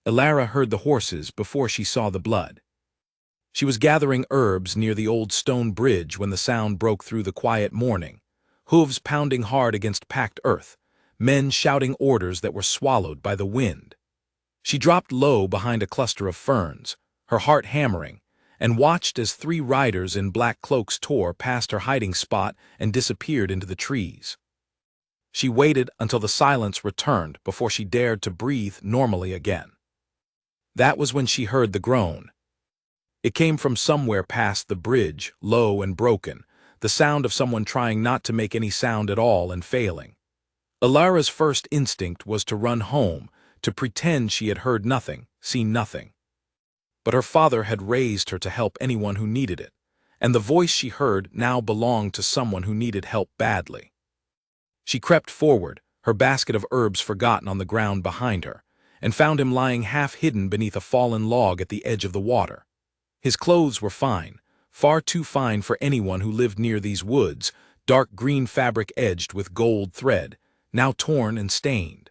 Ilara heard the horses before she saw the blood. She was gathering herbs near the old stone bridge when the sound broke through the quiet morning, hooves pounding hard against packed earth, men shouting orders that were swallowed by the wind. She dropped low behind a cluster of ferns, her heart hammering, and watched as 3 riders in black cloaks tore past her hiding spot and disappeared into the trees. She waited until the silence returned before she dared to breathe normally again. That was when she heard the groan. It came from somewhere past the bridge, low and broken, the sound of someone trying not to make any sound at all and failing. Ilara's first instinct was to run home, to pretend she had heard nothing, seen nothing. But her father had raised her to help anyone who needed it, and the voice she heard now belonged to someone who needed help badly. She crept forward, her basket of herbs forgotten on the ground behind her, and found him lying half-hidden beneath a fallen log at the edge of the water. His clothes were fine, far too fine for anyone who lived near these woods, dark green fabric edged with gold thread, now torn and stained.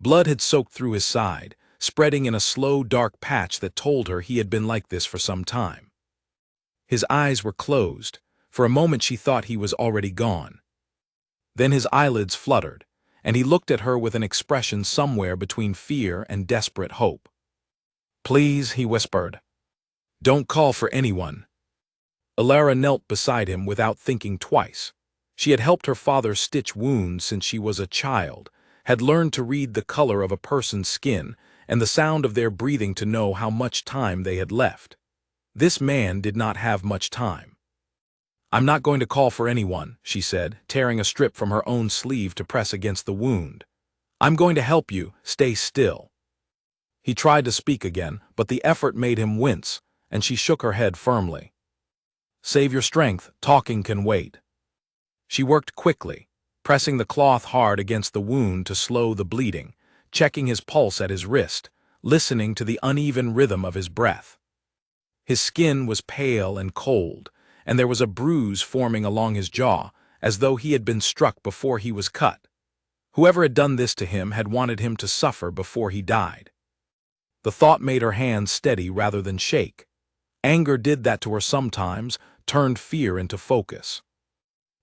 Blood had soaked through his side, spreading in a slow dark patch that told her he had been like this for some time. His eyes were closed. For a moment she thought he was already gone. Then his eyelids fluttered, and he looked at her with an expression somewhere between fear and desperate hope. "Please," he whispered. "Don't call for anyone." Ilara knelt beside him without thinking twice. She had helped her father stitch wounds since she was a child, had learned to read the color of a person's skin and the sound of their breathing to know how much time they had left. This man did not have much time. "I'm not going to call for anyone," she said, tearing a strip from her own sleeve to press against the wound. "I'm going to help you. Stay still." He tried to speak again, but the effort made him wince, and she shook her head firmly. "Save your strength. Talking can wait." She worked quickly, pressing the cloth hard against the wound to slow the bleeding, checking his pulse at his wrist, listening to the uneven rhythm of his breath. His skin was pale and cold, and there was a bruise forming along his jaw, as though he had been struck before he was cut. Whoever had done this to him had wanted him to suffer before he died. The thought made her hands steady rather than shake. Anger did that to her sometimes, turned fear into focus.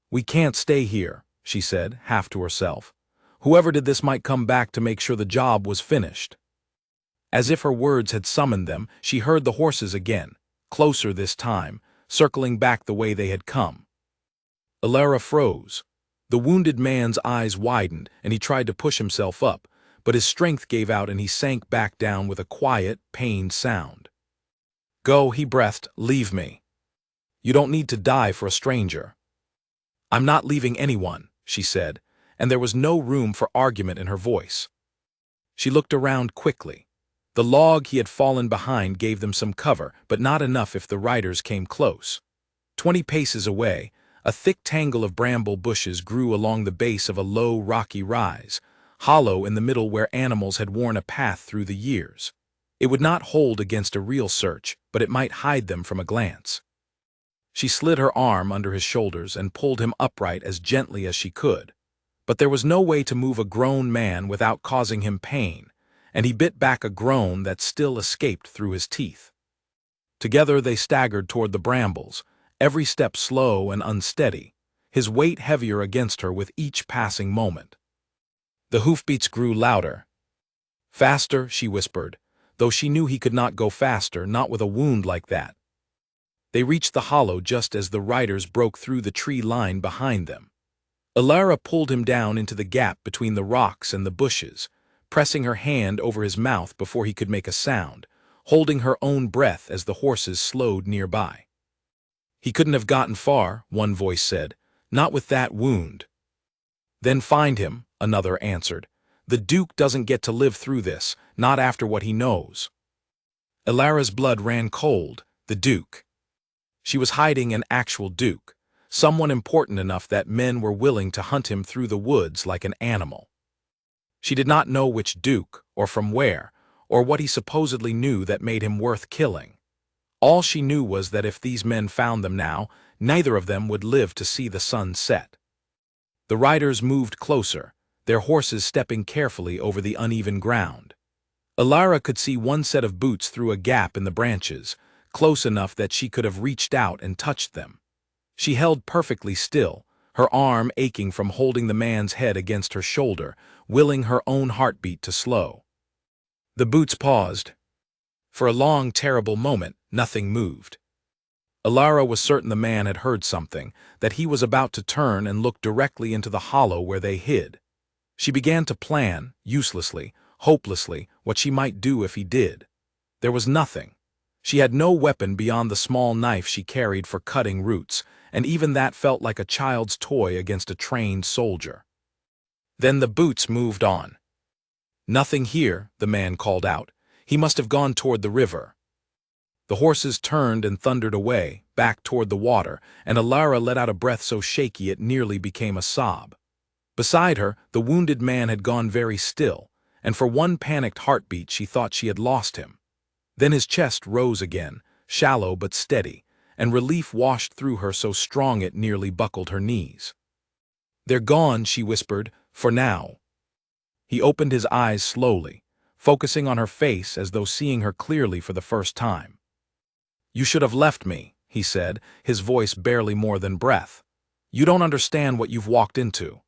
"We can't stay here," she said, half to herself. "Whoever did this might come back to make sure the job was finished." As if her words had summoned them, she heard the horses again, closer this time, circling back the way they had come. Ilara froze. The wounded man's eyes widened, and he tried to push himself up, but his strength gave out and he sank back down with a quiet, pained sound. "Go," he breathed, "leave me. You don't need to die for a stranger." "I'm not leaving anyone," she said, and there was no room for argument in her voice. She looked around quickly. The log he had fallen behind gave them some cover, but not enough if the riders came close. 20 paces away, a thick tangle of bramble bushes grew along the base of a low, rocky rise, hollow in the middle where animals had worn a path through the years. It would not hold against a real search, but it might hide them from a glance. She slid her arm under his shoulders and pulled him upright as gently as she could. But there was no way to move a grown man without causing him pain, and he bit back a groan that still escaped through his teeth. Together they staggered toward the brambles, every step slow and unsteady, his weight heavier against her with each passing moment. The hoofbeats grew louder. "Faster," she whispered, though she knew he could not go faster, not with a wound like that. They reached the hollow just as the riders broke through the tree line behind them. Ilara pulled him down into the gap between the rocks and the bushes, pressing her hand over his mouth before he could make a sound, holding her own breath as the horses slowed nearby. "He couldn't have gotten far," one voice said, "not with that wound." "Then find him," another answered. "The Duke doesn't get to live through this, not after what he knows." Ilara's blood ran cold. The Duke. She was hiding an actual Duke, someone important enough that men were willing to hunt him through the woods like an animal. She did not know which Duke, or from where, or what he supposedly knew that made him worth killing. All she knew was that if these men found them now, neither of them would live to see the sun set. The riders moved closer, their horses stepping carefully over the uneven ground. Alara could see one set of boots through a gap in the branches, close enough that she could have reached out and touched them. She held perfectly still, her arm aching from holding the man's head against her shoulder, willing her own heartbeat to slow. The boots paused. For a long, terrible moment, nothing moved. Alara was certain the man had heard something, that he was about to turn and look directly into the hollow where they hid. She began to plan, uselessly, hopelessly, what she might do if he did. There was nothing. She had no weapon beyond the small knife she carried for cutting roots, and even that felt like a child's toy against a trained soldier. Then the boots moved on. "Nothing here," the man called out. "He must have gone toward the river." The horses turned and thundered away, back toward the water, and Alara let out a breath so shaky it nearly became a sob. Beside her, the wounded man had gone very still, and for one panicked heartbeat she thought she had lost him. Then his chest rose again, shallow but steady, and relief washed through her so strong it nearly buckled her knees. "They're gone," she whispered, "for now." He opened his eyes slowly, focusing on her face as though seeing her clearly for the first time. "You should have left me," he said, his voice barely more than breath. "You don't understand what you've walked into."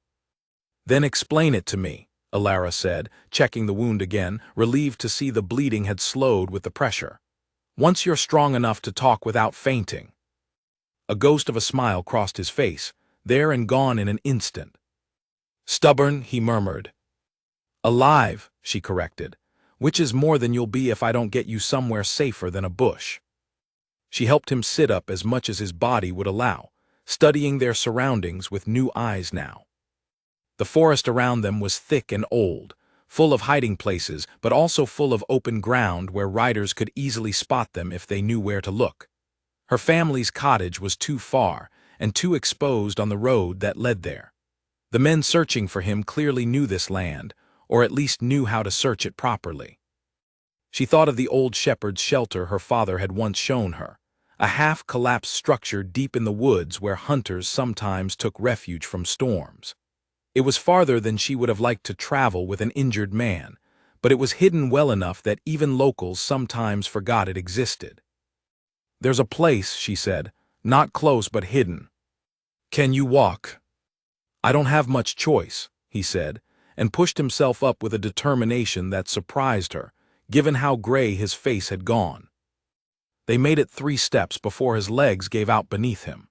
"Then explain it to me," Alara said, checking the wound again, relieved to see the bleeding had slowed with the pressure. "Once you're strong enough to talk without fainting." A ghost of a smile crossed his face, there and gone in an instant. "Stubborn," he murmured. "Alive," she corrected, "which is more than you'll be if I don't get you somewhere safer than a bush." She helped him sit up as much as his body would allow, studying their surroundings with new eyes now. The forest around them was thick and old, full of hiding places, but also full of open ground where riders could easily spot them if they knew where to look. Her family's cottage was too far, and too exposed on the road that led there. The men searching for him clearly knew this land, or at least knew how to search it properly. She thought of the old shepherd's shelter her father had once shown her, a half-collapsed structure deep in the woods where hunters sometimes took refuge from storms. It was farther than she would have liked to travel with an injured man, but it was hidden well enough that even locals sometimes forgot it existed. "There's a place," she said, "not close but hidden. Can you walk?" "I don't have much choice," he said, and pushed himself up with a determination that surprised her, given how gray his face had gone. They made it 3 steps before his legs gave out beneath him.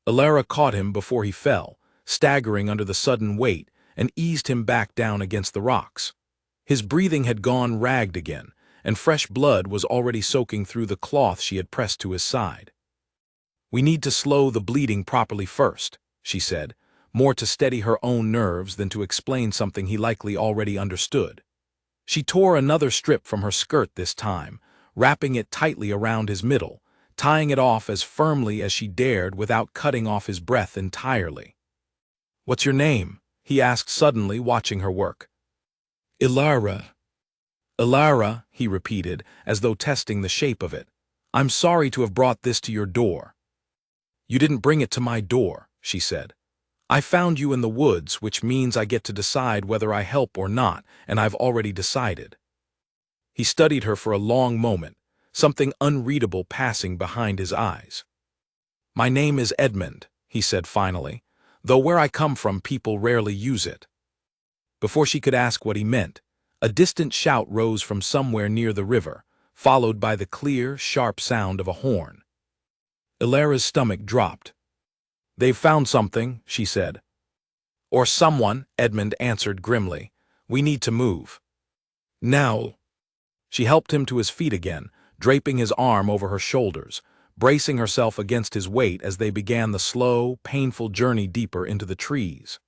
Alara caught him before he fell, staggering under the sudden weight, and eased him back down against the rocks. His breathing had gone ragged again, and fresh blood was already soaking through the cloth she had pressed to his side. "We need to slow the bleeding properly first," she said, more to steady her own nerves than to explain something he likely already understood. She tore another strip from her skirt this time, wrapping it tightly around his middle, tying it off as firmly as she dared without cutting off his breath entirely. "What's your name?" he asked suddenly, watching her work. "Alara." "Alara," he repeated, as though testing the shape of it. "I'm sorry to have brought this to your door." "You didn't bring it to my door," she said. "I found you in the woods, which means I get to decide whether I help or not, and I've already decided." He studied her for a long moment, something unreadable passing behind his eyes. "My name is Edmund," he said finally, "though where I come from people rarely use it." Before she could ask what he meant, a distant shout rose from somewhere near the river, followed by the clear, sharp sound of a horn. Alara's stomach dropped. "They've found something," she said. "Or someone," Edmund answered grimly. "We need to move." "Now." She helped him to his feet again, draping his arm over her shoulders, bracing herself against his weight as they began the slow, painful journey deeper into the trees.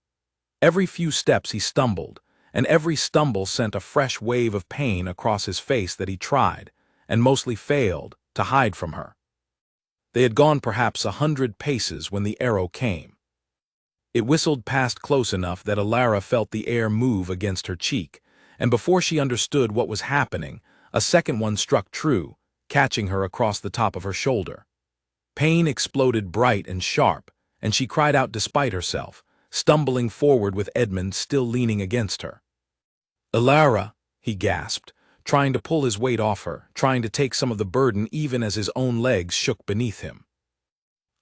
Every few steps he stumbled, and every stumble sent a fresh wave of pain across his face that he tried, and mostly failed, to hide from her. They had gone perhaps 100 paces when the arrow came. It whistled past close enough that Alara felt the air move against her cheek, and before she understood what was happening, a second one struck true, catching her across the top of her shoulder. Pain exploded bright and sharp, and she cried out despite herself, stumbling forward with Edmund still leaning against her. "Alara," he gasped, trying to pull his weight off her, trying to take some of the burden even as his own legs shook beneath him.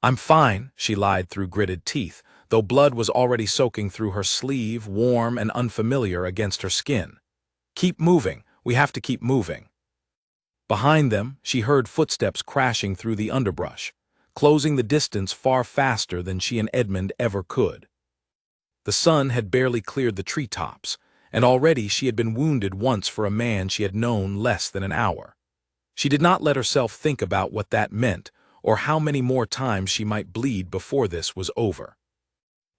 "I'm fine," she lied through gritted teeth, though blood was already soaking through her sleeve, warm and unfamiliar against her skin. "Keep moving. We have to keep moving." Behind them, she heard footsteps crashing through the underbrush, closing the distance far faster than she and Edmund ever could. The sun had barely cleared the treetops, and already she had been wounded once for a man she had known less than an hour. She did not let herself think about what that meant or how many more times she might bleed before this was over.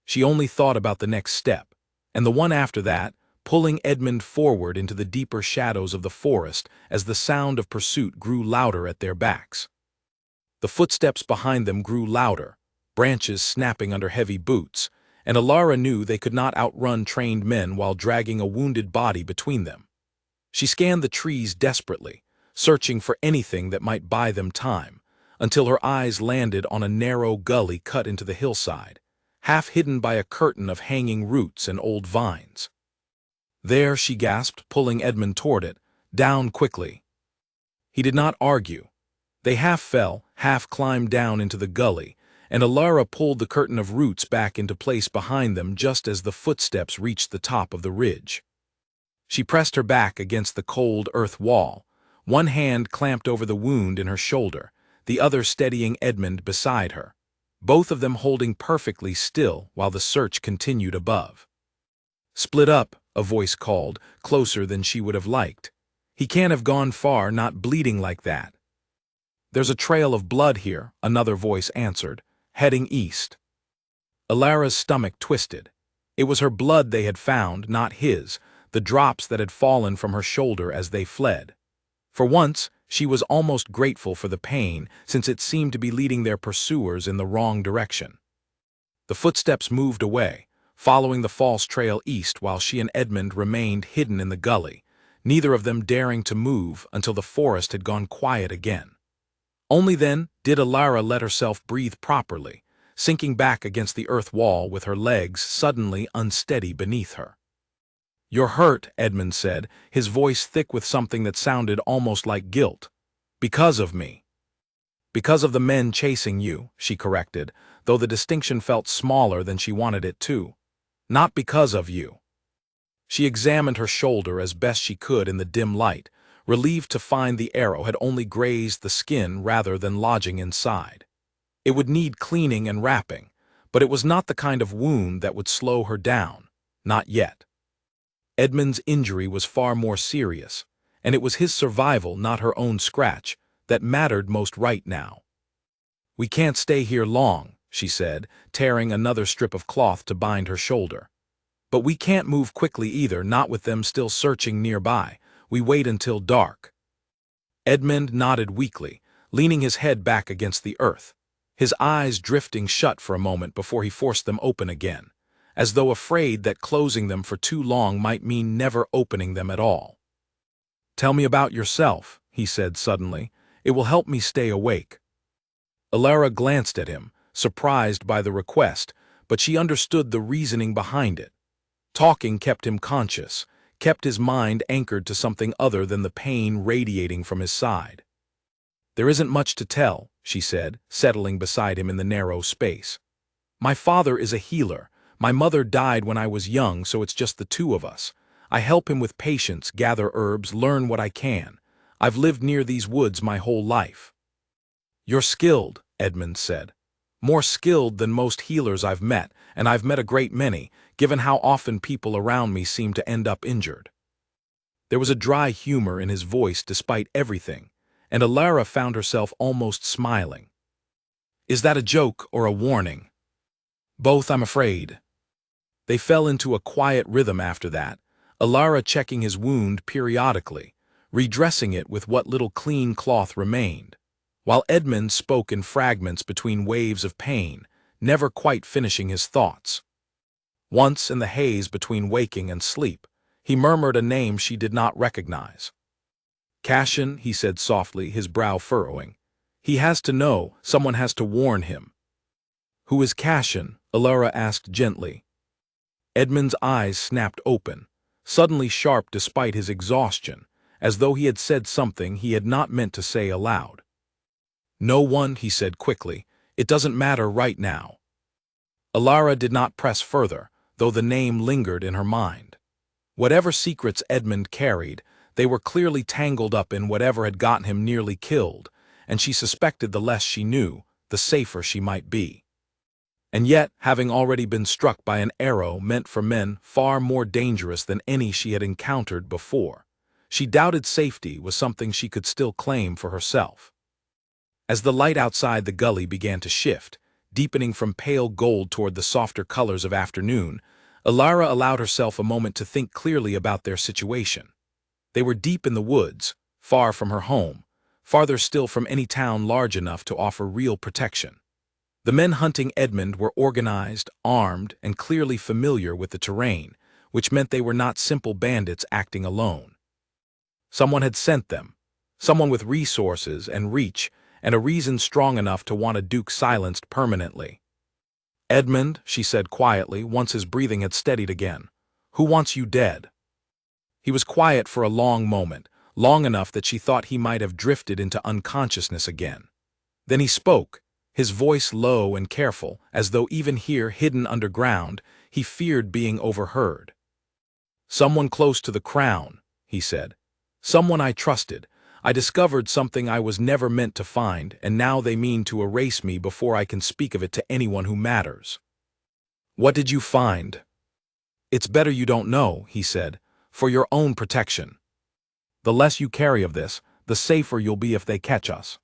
She only thought about the next step, and the one after that, pulling Edmund forward into the deeper shadows of the forest as the sound of pursuit grew louder at their backs. The footsteps behind them grew louder, branches snapping under heavy boots, and Alara knew they could not outrun trained men while dragging a wounded body between them. She scanned the trees desperately, searching for anything that might buy them time, until her eyes landed on a narrow gully cut into the hillside, half hidden by a curtain of hanging roots and old vines. "There," she gasped, pulling Edmund toward it. "Down quickly." He did not argue. They half fell, half climbed down into the gully, and Alara pulled the curtain of roots back into place behind them just as the footsteps reached the top of the ridge. She pressed her back against the cold earth wall, one hand clamped over the wound in her shoulder, the other steadying Edmund beside her, both of them holding perfectly still while the search continued above. "Split up," a voice called, closer than she would have liked. "He can't have gone far, not bleeding like that." "There's a trail of blood here," another voice answered, "heading east." Alara's stomach twisted. It was her blood they had found, not his, the drops that had fallen from her shoulder as they fled. For once, she was almost grateful for the pain, since it seemed to be leading their pursuers in the wrong direction. The footsteps moved away, following the false trail east while she and Edmund remained hidden in the gully, neither of them daring to move until the forest had gone quiet again. Only then did Alara let herself breathe properly, sinking back against the earth wall with her legs suddenly unsteady beneath her. "You're hurt," Edmund said, his voice thick with something that sounded almost like guilt. "Because of me." "Because of the men chasing you," she corrected, though the distinction felt smaller than she wanted it to. "Not because of you." She examined her shoulder as best she could in the dim light, relieved to find the arrow had only grazed the skin rather than lodging inside. It would need cleaning and wrapping, but it was not the kind of wound that would slow her down, not yet. Edmund's injury was far more serious, and it was his survival, not her own scratch, that mattered most right now. "We can't stay here long," she said, tearing another strip of cloth to bind her shoulder. "But we can't move quickly either, not with them still searching nearby. We wait until dark." Edmund nodded weakly, leaning his head back against the earth, his eyes drifting shut for a moment before he forced them open again, as though afraid that closing them for too long might mean never opening them at all. "Tell me about yourself," he said suddenly. "It will help me stay awake." Alara glanced at him, surprised by the request, but she understood the reasoning behind it. Talking kept him conscious, kept his mind anchored to something other than the pain radiating from his side. "There isn't much to tell," she said, settling beside him in the narrow space. "My father is a healer. My mother died when I was young, so it's just the two of us. I help him with patience, gather herbs, learn what I can. I've lived near these woods my whole life." "You're skilled," Edmund said. "More skilled than most healers I've met, and I've met a great many, given how often people around me seem to end up injured." There was a dry humor in his voice despite everything, and Alara found herself almost smiling. "Is that a joke or a warning?" "Both, I'm afraid." They fell into a quiet rhythm after that, Alara checking his wound periodically, redressing it with what little clean cloth remained, while Edmund spoke in fragments between waves of pain, never quite finishing his thoughts. Once, in the haze between waking and sleep, he murmured a name she did not recognize. "Cassian," he said softly, his brow furrowing. "He has to know, someone has to warn him." "Who is Cassian?" Alara asked gently. Edmund's eyes snapped open, suddenly sharp despite his exhaustion, as though he had said something he had not meant to say aloud. "No one," he said quickly. "It doesn't matter right now." Alara did not press further, though the name lingered in her mind. Whatever secrets Edmund carried, they were clearly tangled up in whatever had gotten him nearly killed, and she suspected the less she knew, the safer she might be. And yet, having already been struck by an arrow meant for men far more dangerous than any she had encountered before, she doubted safety was something she could still claim for herself. As the light outside the gully began to shift, deepening from pale gold toward the softer colors of afternoon, Alara allowed herself a moment to think clearly about their situation. They were deep in the woods, far from her home, farther still from any town large enough to offer real protection. The men hunting Edmund were organized, armed, and clearly familiar with the terrain, which meant they were not simple bandits acting alone. Someone had sent them, someone with resources and reach, and a reason strong enough to want a Duke silenced permanently. "Edmund," she said quietly, once his breathing had steadied again, "who wants you dead?" He was quiet for a long moment, long enough that she thought he might have drifted into unconsciousness again. Then he spoke, his voice low and careful, as though even here, hidden underground, he feared being overheard. "Someone close to the crown," he said. "Someone I trusted. I discovered something I was never meant to find, and now they mean to erase me before I can speak of it to anyone who matters." "What did you find?" "It's better you don't know," he said, "for your own protection. The less you carry of this, the safer you'll be if they catch us."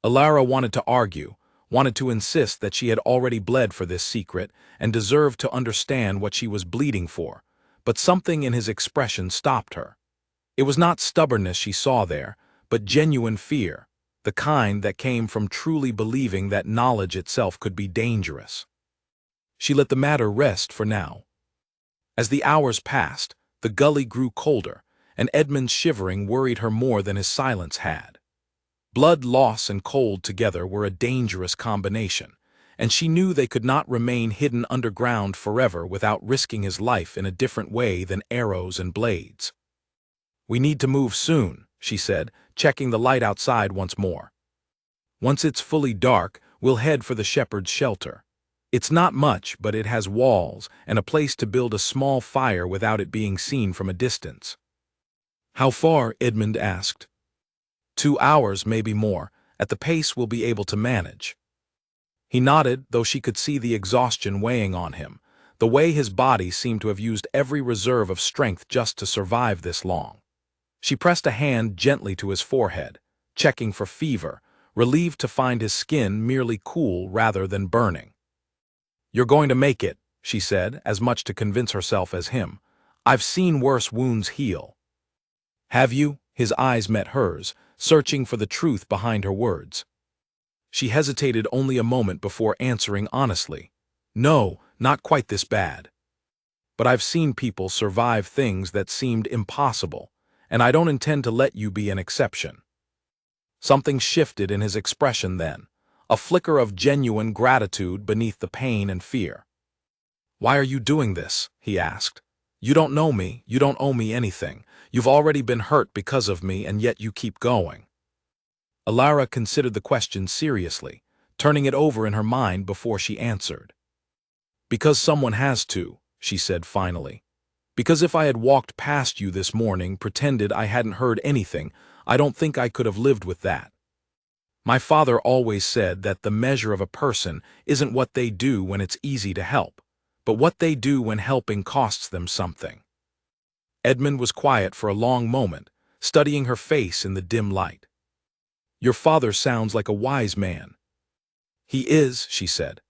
Alara wanted to argue, wanted to insist that she had already bled for this secret and deserved to understand what she was bleeding for, but something in his expression stopped her. It was not stubbornness she saw there, but genuine fear, the kind that came from truly believing that knowledge itself could be dangerous. She let the matter rest for now. As the hours passed, the gully grew colder, and Edmund's shivering worried her more than his silence had. Blood loss and cold together were a dangerous combination, and she knew they could not remain hidden underground forever without risking his life in a different way than arrows and blades. "We need to move soon," she said, checking the light outside once more. "Once it's fully dark, we'll head for the shepherd's shelter. It's not much, but it has walls and a place to build a small fire without it being seen from a distance." "How far?" Edmund asked. 2 hours, maybe more. At the pace we'll be able to manage." He nodded, though she could see the exhaustion weighing on him, the way his body seemed to have used every reserve of strength just to survive this long. She pressed a hand gently to his forehead, checking for fever, relieved to find his skin merely cool rather than burning. "You're going to make it," she said, as much to convince herself as him. "I've seen worse wounds heal." "Have you?" His eyes met hers, searching for the truth behind her words. She hesitated only a moment before answering honestly. "No, not quite this bad. But I've seen people survive things that seemed impossible, and I don't intend to let you be an exception." Something shifted in his expression then, a flicker of genuine gratitude beneath the pain and fear. "Why are you doing this?" he asked. "You don't know me, you don't owe me anything. You've already been hurt because of me, and yet you keep going." Alara considered the question seriously, turning it over in her mind before she answered. "Because someone has to," she said finally. "Because if I had walked past you this morning, pretended I hadn't heard anything, I don't think I could have lived with that. My father always said that the measure of a person isn't what they do when it's easy to help, but what they do when helping costs them something." Edmund was quiet for a long moment, studying her face in the dim light. "Your father sounds like a wise man." "He is," she said,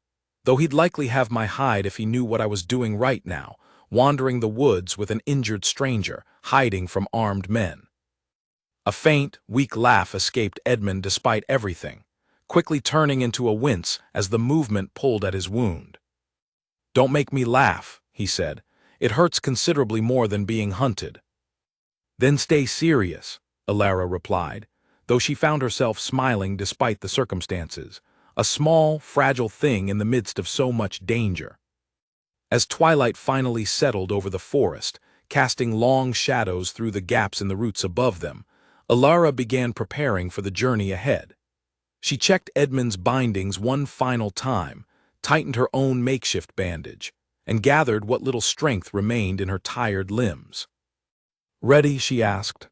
"though he'd likely have my hide if he knew what I was doing right now, wandering the woods with an injured stranger, hiding from armed men." A faint, weak laugh escaped Edmund despite everything, quickly turning into a wince as the movement pulled at his wound. "Don't make me laugh," he said. "It hurts considerably more than being hunted." "Then stay serious," Alara replied, though she found herself smiling despite the circumstances, a small, fragile thing in the midst of so much danger. As twilight finally settled over the forest, casting long shadows through the gaps in the roots above them, Alara began preparing for the journey ahead. She checked Edmund's bindings one final time, tightened her own makeshift bandage, and gathered what little strength remained in her tired limbs. "Ready?" she asked.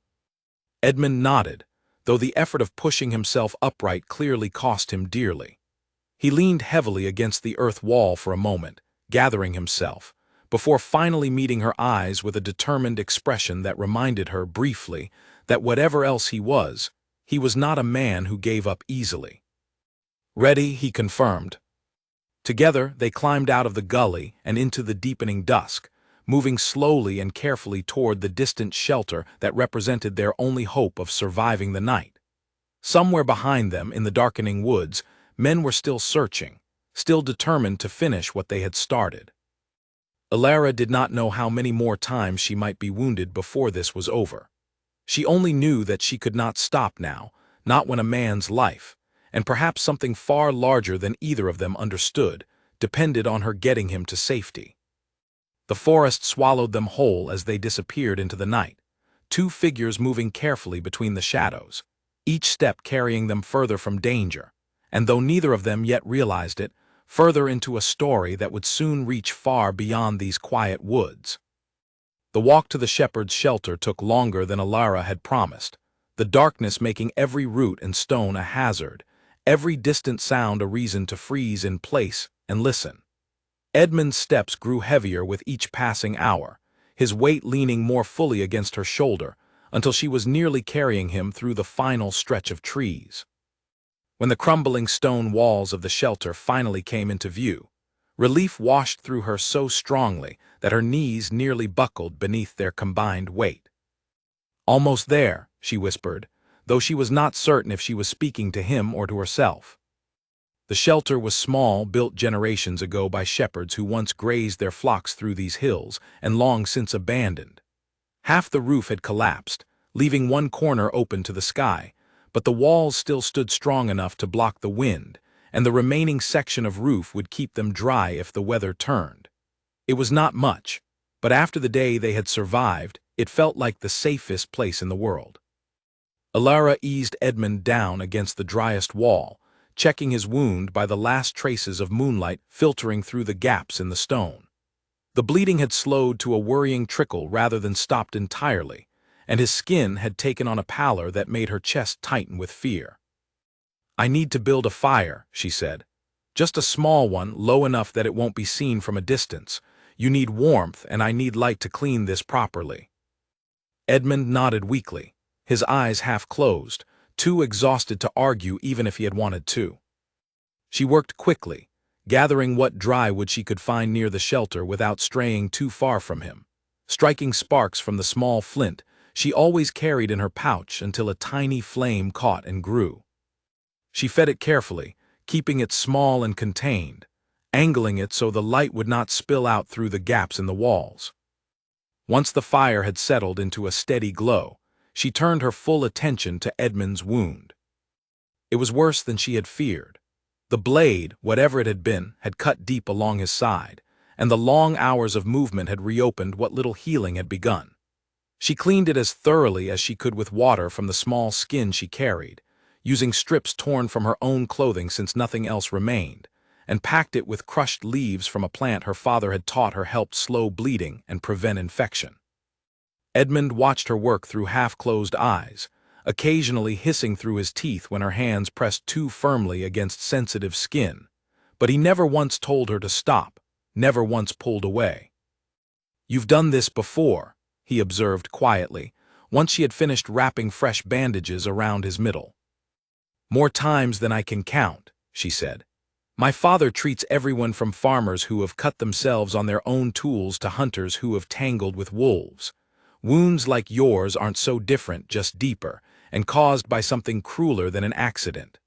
Edmund nodded, though the effort of pushing himself upright clearly cost him dearly. He leaned heavily against the earth wall for a moment, gathering himself, before finally meeting her eyes with a determined expression that reminded her briefly that whatever else he was not a man who gave up easily. "Ready," he confirmed. Together, they climbed out of the gully and into the deepening dusk, moving slowly and carefully toward the distant shelter that represented their only hope of surviving the night. Somewhere behind them, in the darkening woods, men were still searching, still determined to finish what they had started. Alara did not know how many more times she might be wounded before this was over. She only knew that she could not stop now, not when a man's life, and perhaps something far larger than either of them understood, depended on her getting him to safety. The forest swallowed them whole as they disappeared into the night, two figures moving carefully between the shadows, each step carrying them further from danger, and though neither of them yet realized it, further into a story that would soon reach far beyond these quiet woods. The walk to the shepherd's shelter took longer than Alara had promised, the darkness making every root and stone a hazard, every distant sound a reason to freeze in place and listen. Edmund's steps grew heavier with each passing hour, his weight leaning more fully against her shoulder, until she was nearly carrying him through the final stretch of trees. When the crumbling stone walls of the shelter finally came into view, relief washed through her so strongly that her knees nearly buckled beneath their combined weight. "Almost there," she whispered, though she was not certain if she was speaking to him or to herself. The shelter was small, built generations ago by shepherds who once grazed their flocks through these hills and long since abandoned. Half the roof had collapsed, leaving one corner open to the sky, but the walls still stood strong enough to block the wind, and the remaining section of roof would keep them dry if the weather turned. It was not much, but after the day they had survived, it felt like the safest place in the world. Alara eased Edmund down against the driest wall, checking his wound by the last traces of moonlight filtering through the gaps in the stone. The bleeding had slowed to a worrying trickle rather than stopped entirely, and his skin had taken on a pallor that made her chest tighten with fear. "I need to build a fire," she said. "Just a small one, low enough that it won't be seen from a distance. You need warmth, and I need light to clean this properly." Edmund nodded weakly, his eyes half closed, too exhausted to argue even if he had wanted to. She worked quickly, gathering what dry wood she could find near the shelter without straying too far from him, striking sparks from the small flint she always carried in her pouch until a tiny flame caught and grew. She fed it carefully, keeping it small and contained, angling it so the light would not spill out through the gaps in the walls. Once the fire had settled into a steady glow, she turned her full attention to Edmund's wound. It was worse than she had feared. The blade, whatever it had been, had cut deep along his side, and the long hours of movement had reopened what little healing had begun. She cleaned it as thoroughly as she could with water from the small skin she carried, using strips torn from her own clothing since nothing else remained, and packed it with crushed leaves from a plant her father had taught her helped slow bleeding and prevent infection. Edmund watched her work through half-closed eyes, occasionally hissing through his teeth when her hands pressed too firmly against sensitive skin, but he never once told her to stop, never once pulled away. "You've done this before," he observed quietly, once she had finished wrapping fresh bandages around his middle. "More times than I can count," she said. "My father treats everyone from farmers who have cut themselves on their own tools to hunters who have tangled with wolves. Wounds like yours aren't so different, just deeper, and caused by something crueler than an accident."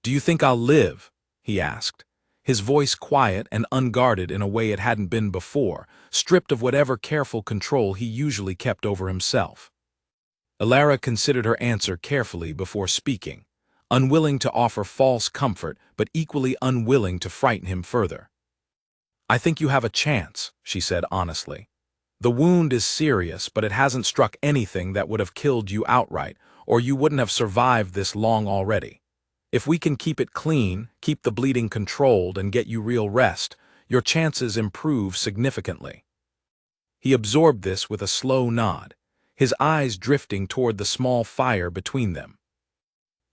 "Do you think I'll live?" he asked, his voice quiet and unguarded in a way it hadn't been before, stripped of whatever careful control he usually kept over himself. Alara considered her answer carefully before speaking, unwilling to offer false comfort but equally unwilling to frighten him further. "I think you have a chance," she said honestly. The wound is serious, but it hasn't struck anything that would have killed you outright, or you wouldn't have survived this long already. If we can keep it clean, keep the bleeding controlled, and get you real rest, your chances improve significantly." He absorbed this with a slow nod, his eyes drifting toward the small fire between them.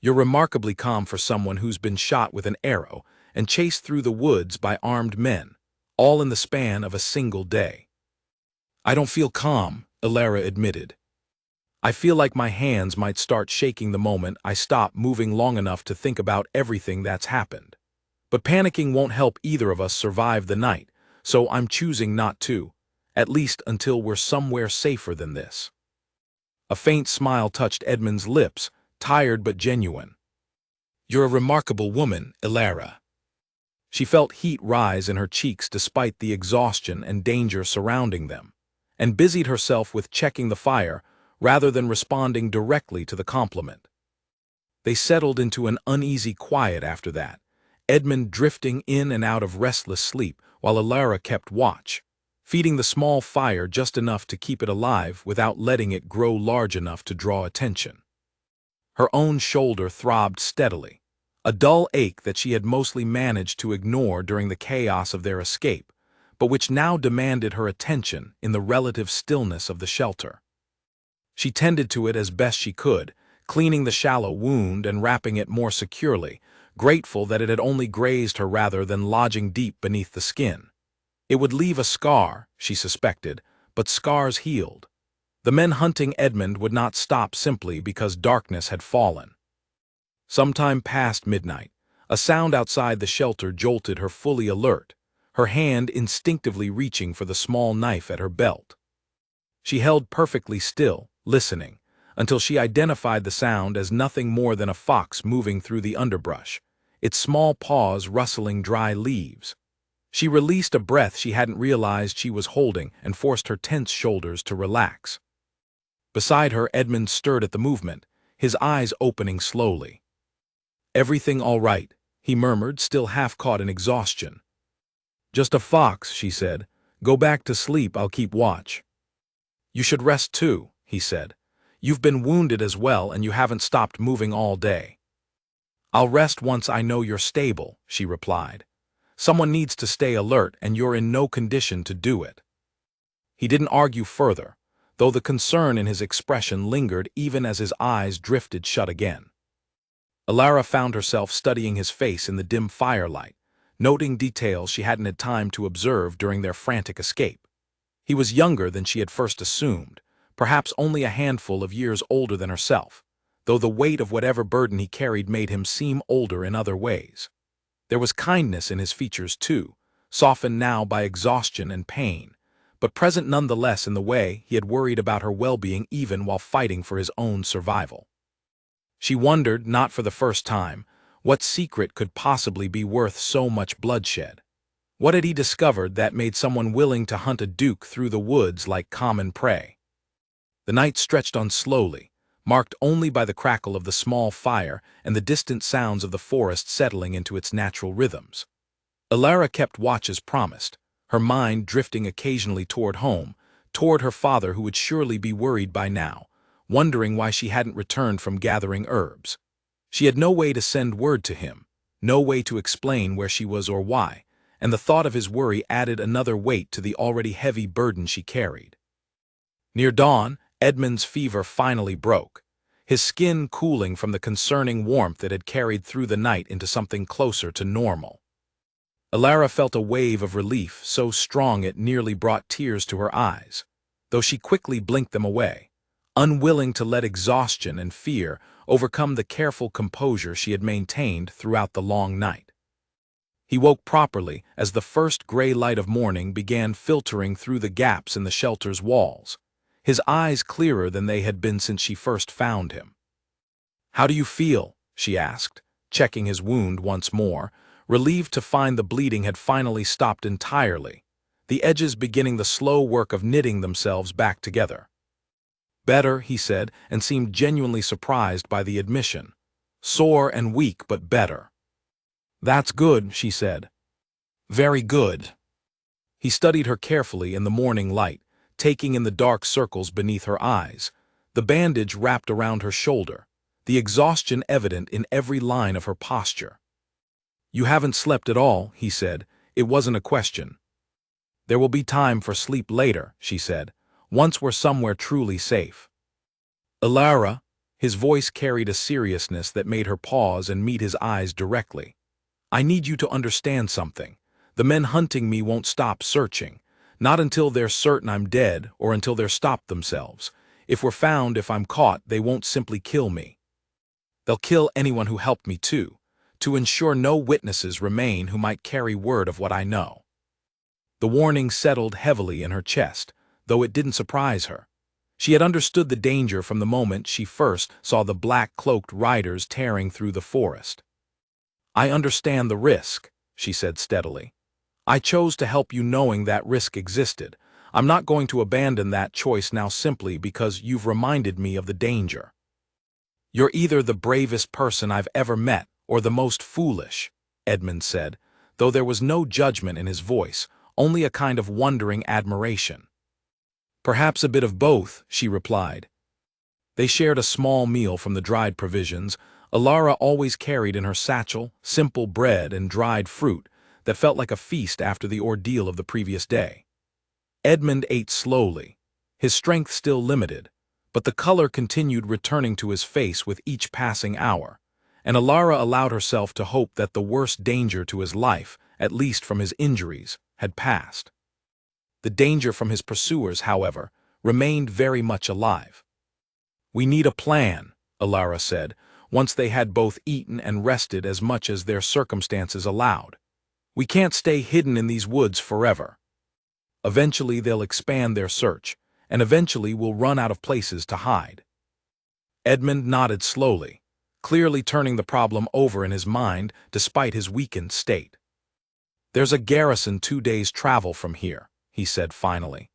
"You're remarkably calm for someone who's been shot with an arrow and chased through the woods by armed men, all in the span of a single day." "I don't feel calm," Elara admitted. "I feel like my hands might start shaking the moment I stop moving long enough to think about everything that's happened. But panicking won't help either of us survive the night, so I'm choosing not to, at least until we're somewhere safer than this." A faint smile touched Edmund's lips, tired but genuine. "You're a remarkable woman, Elara." She felt heat rise in her cheeks despite the exhaustion and danger surrounding them, and busied herself with checking the fire rather than responding directly to the compliment. They settled into an uneasy quiet after that, Edmund drifting in and out of restless sleep while Elara kept watch, feeding the small fire just enough to keep it alive without letting it grow large enough to draw attention. Her own shoulder throbbed steadily, a dull ache that she had mostly managed to ignore during the chaos of their escape, but which now demanded her attention in the relative stillness of the shelter. She tended to it as best she could, cleaning the shallow wound and wrapping it more securely, grateful that it had only grazed her rather than lodging deep beneath the skin. It would leave a scar, she suspected, but scars healed. The men hunting Edmund would not stop simply because darkness had fallen. Sometime past midnight, a sound outside the shelter jolted her fully alert, her hand instinctively reaching for the small knife at her belt. She held perfectly still, listening, until she identified the sound as nothing more than a fox moving through the underbrush, its small paws rustling dry leaves. She released a breath she hadn't realized she was holding and forced her tense shoulders to relax. Beside her, Edmund stirred at the movement, his eyes opening slowly. "Everything all right?" he murmured, still half caught in exhaustion. "Just a fox," she said. "Go back to sleep, I'll keep watch." "You should rest too," he said. "You've been wounded as well and you haven't stopped moving all day." "I'll rest once I know you're stable," she replied. "Someone needs to stay alert and you're in no condition to do it." He didn't argue further, though the concern in his expression lingered even as his eyes drifted shut again. Elara found herself studying his face in the dim firelight, noting details she hadn't had time to observe during their frantic escape. He was younger than she had first assumed, perhaps only a handful of years older than herself, though the weight of whatever burden he carried made him seem older in other ways. There was kindness in his features too, softened now by exhaustion and pain, but present nonetheless in the way he had worried about her well-being even while fighting for his own survival. She wondered, not for the first time, what secret could possibly be worth so much bloodshed. What had he discovered that made someone willing to hunt a duke through the woods like common prey? The night stretched on slowly, marked only by the crackle of the small fire and the distant sounds of the forest settling into its natural rhythms. Elara kept watch as promised, her mind drifting occasionally toward home, toward her father who would surely be worried by now, wondering why she hadn't returned from gathering herbs. She had no way to send word to him, no way to explain where she was or why, and the thought of his worry added another weight to the already heavy burden she carried. Near dawn, Edmund's fever finally broke, his skin cooling from the concerning warmth that had carried through the night into something closer to normal. Elara felt a wave of relief so strong it nearly brought tears to her eyes, though she quickly blinked them away, unwilling to let exhaustion and fear overcome the careful composure she had maintained throughout the long night. He woke properly as the first gray light of morning began filtering through the gaps in the shelter's walls, his eyes clearer than they had been since she first found him. "How do you feel?" she asked, checking his wound once more, relieved to find the bleeding had finally stopped entirely, the edges beginning the slow work of knitting themselves back together. "Better," he said, and seemed genuinely surprised by the admission. "Sore and weak, but better." "That's good," she said. "Very good." He studied her carefully in the morning light, taking in the dark circles beneath her eyes, the bandage wrapped around her shoulder, the exhaustion evident in every line of her posture. "You haven't slept at all," he said. "It wasn't a question." "There will be time for sleep later," she said, "once we're somewhere truly safe." "Alara," his voice carried a seriousness that made her pause and meet his eyes directly. "I need you to understand something. The men hunting me won't stop searching. Not until they're certain I'm dead or until they're stopped themselves. If we're found, if I'm caught, they won't simply kill me. They'll kill anyone who helped me too, to ensure no witnesses remain who might carry word of what I know." The warning settled heavily in her chest, though it didn't surprise her. She had understood the danger from the moment she first saw the black-cloaked riders tearing through the forest. "I understand the risk," she said steadily. "I chose to help you knowing that risk existed. I'm not going to abandon that choice now simply because you've reminded me of the danger. You're either the bravest person I've ever met or the most foolish," Edmund said, though there was no judgment in his voice, only a kind of wondering admiration. "Perhaps a bit of both," she replied. They shared a small meal from the dried provisions. Alara always carried in her satchel simple bread and dried fruit that felt like a feast after the ordeal of the previous day. Edmund ate slowly, his strength still limited, but the color continued returning to his face with each passing hour, and Alara allowed herself to hope that the worst danger to his life, at least from his injuries, had passed. The danger from his pursuers, however, remained very much alive. "We need a plan," Alara said, once they had both eaten and rested as much as their circumstances allowed. "We can't stay hidden in these woods forever. Eventually they'll expand their search, and eventually we'll run out of places to hide." Edmund nodded slowly, clearly turning the problem over in his mind despite his weakened state. "There's a garrison 2 days' travel from here," he said finally.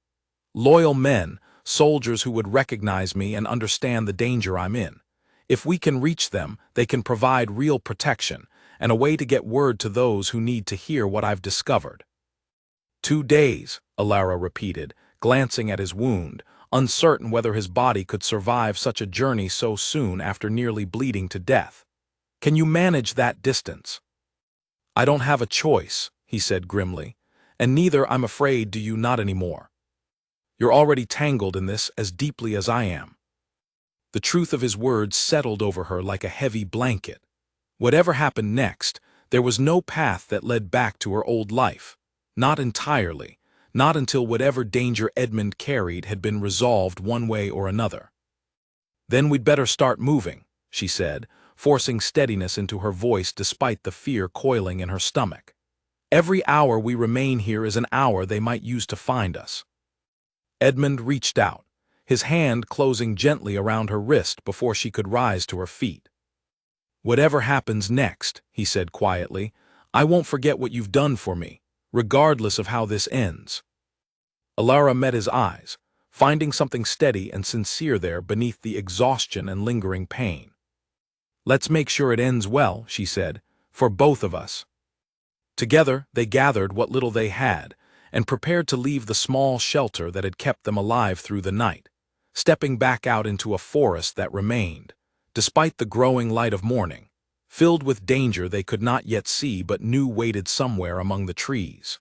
"Loyal men, soldiers who would recognize me and understand the danger I'm in. If we can reach them, they can provide real protection and a way to get word to those who need to hear what I've discovered." 2 days, Alara repeated, glancing at his wound, uncertain whether his body could survive such a journey so soon after nearly bleeding to death. "Can you manage that distance?" "I don't have a choice," he said grimly, "and neither, I'm afraid, do you not anymore. You're already tangled in this as deeply as I am." The truth of his words settled over her like a heavy blanket. Whatever happened next, there was no path that led back to her old life. Not entirely, not until whatever danger Edmund carried had been resolved one way or another. "Then we'd better start moving," she said, forcing steadiness into her voice despite the fear coiling in her stomach. "Every hour we remain here is an hour they might use to find us." Edmund reached out, his hand closing gently around her wrist before she could rise to her feet. "Whatever happens next," he said quietly, "I won't forget what you've done for me, regardless of how this ends." Alara met his eyes, finding something steady and sincere there beneath the exhaustion and lingering pain. "Let's make sure it ends well," she said, "for both of us." Together they gathered what little they had and prepared to leave the small shelter that had kept them alive through the night, stepping back out into a forest that remained, despite the growing light of morning, filled with danger they could not yet see but knew waited somewhere among the trees.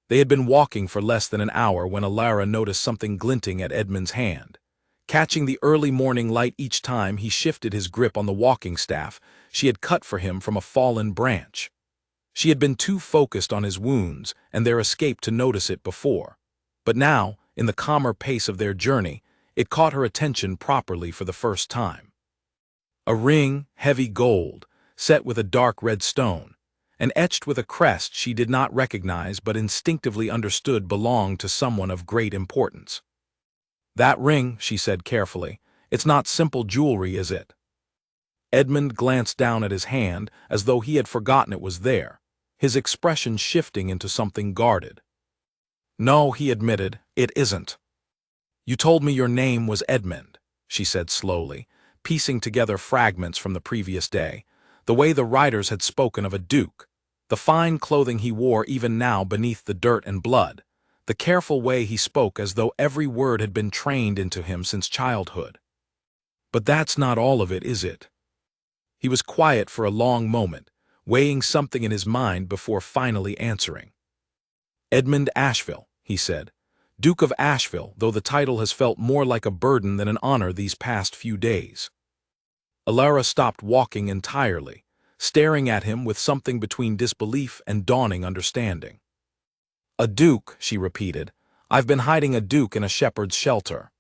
They had been walking for less than an hour when Alara noticed something glinting at Edmund's hand. Catching the early morning light each time he shifted his grip on the walking staff she had cut for him from a fallen branch. She had been too focused on his wounds and their escape to notice it before, but now, in the calmer pace of their journey, it caught her attention properly for the first time. A ring, heavy gold, set with a dark red stone, and etched with a crest she did not recognize but instinctively understood belonged to someone of great importance. "That ring," she said carefully, "it's not simple jewelry, is it?" Edmund glanced down at his hand as though he had forgotten it was there, his expression shifting into something guarded. "No," he admitted, "it isn't." "You told me your name was Edmund," she said slowly, piecing together fragments from the previous day, the way the riders had spoken of a duke, the fine clothing he wore even now beneath the dirt and blood, the careful way he spoke as though every word had been trained into him since childhood. But that's not all of it, is it? He was quiet for a long moment, weighing something in his mind before finally answering. Edmund Asheville, he said. Duke of Asheville, though the title has felt more like a burden than an honor these past few days. Alara stopped walking entirely, staring at him with something between disbelief and dawning understanding. A duke, she repeated. I've been hiding a duke in a shepherd's shelter.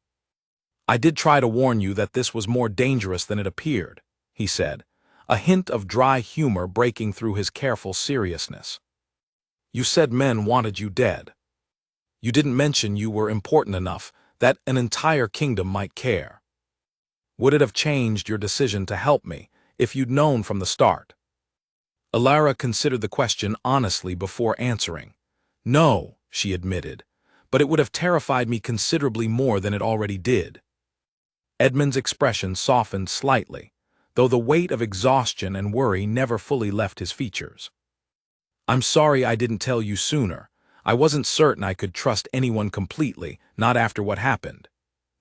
I did try to warn you that this was more dangerous than it appeared, he said, a hint of dry humor breaking through his careful seriousness. You said men wanted you dead. You didn't mention you were important enough that an entire kingdom might care. Would it have changed your decision to help me if you'd known from the start? Alara considered the question honestly before answering. No, she admitted, but it would have terrified me considerably more than it already did. Edmund's expression softened slightly, though the weight of exhaustion and worry never fully left his features. I'm sorry I didn't tell you sooner. I wasn't certain I could trust anyone completely, not after what happened.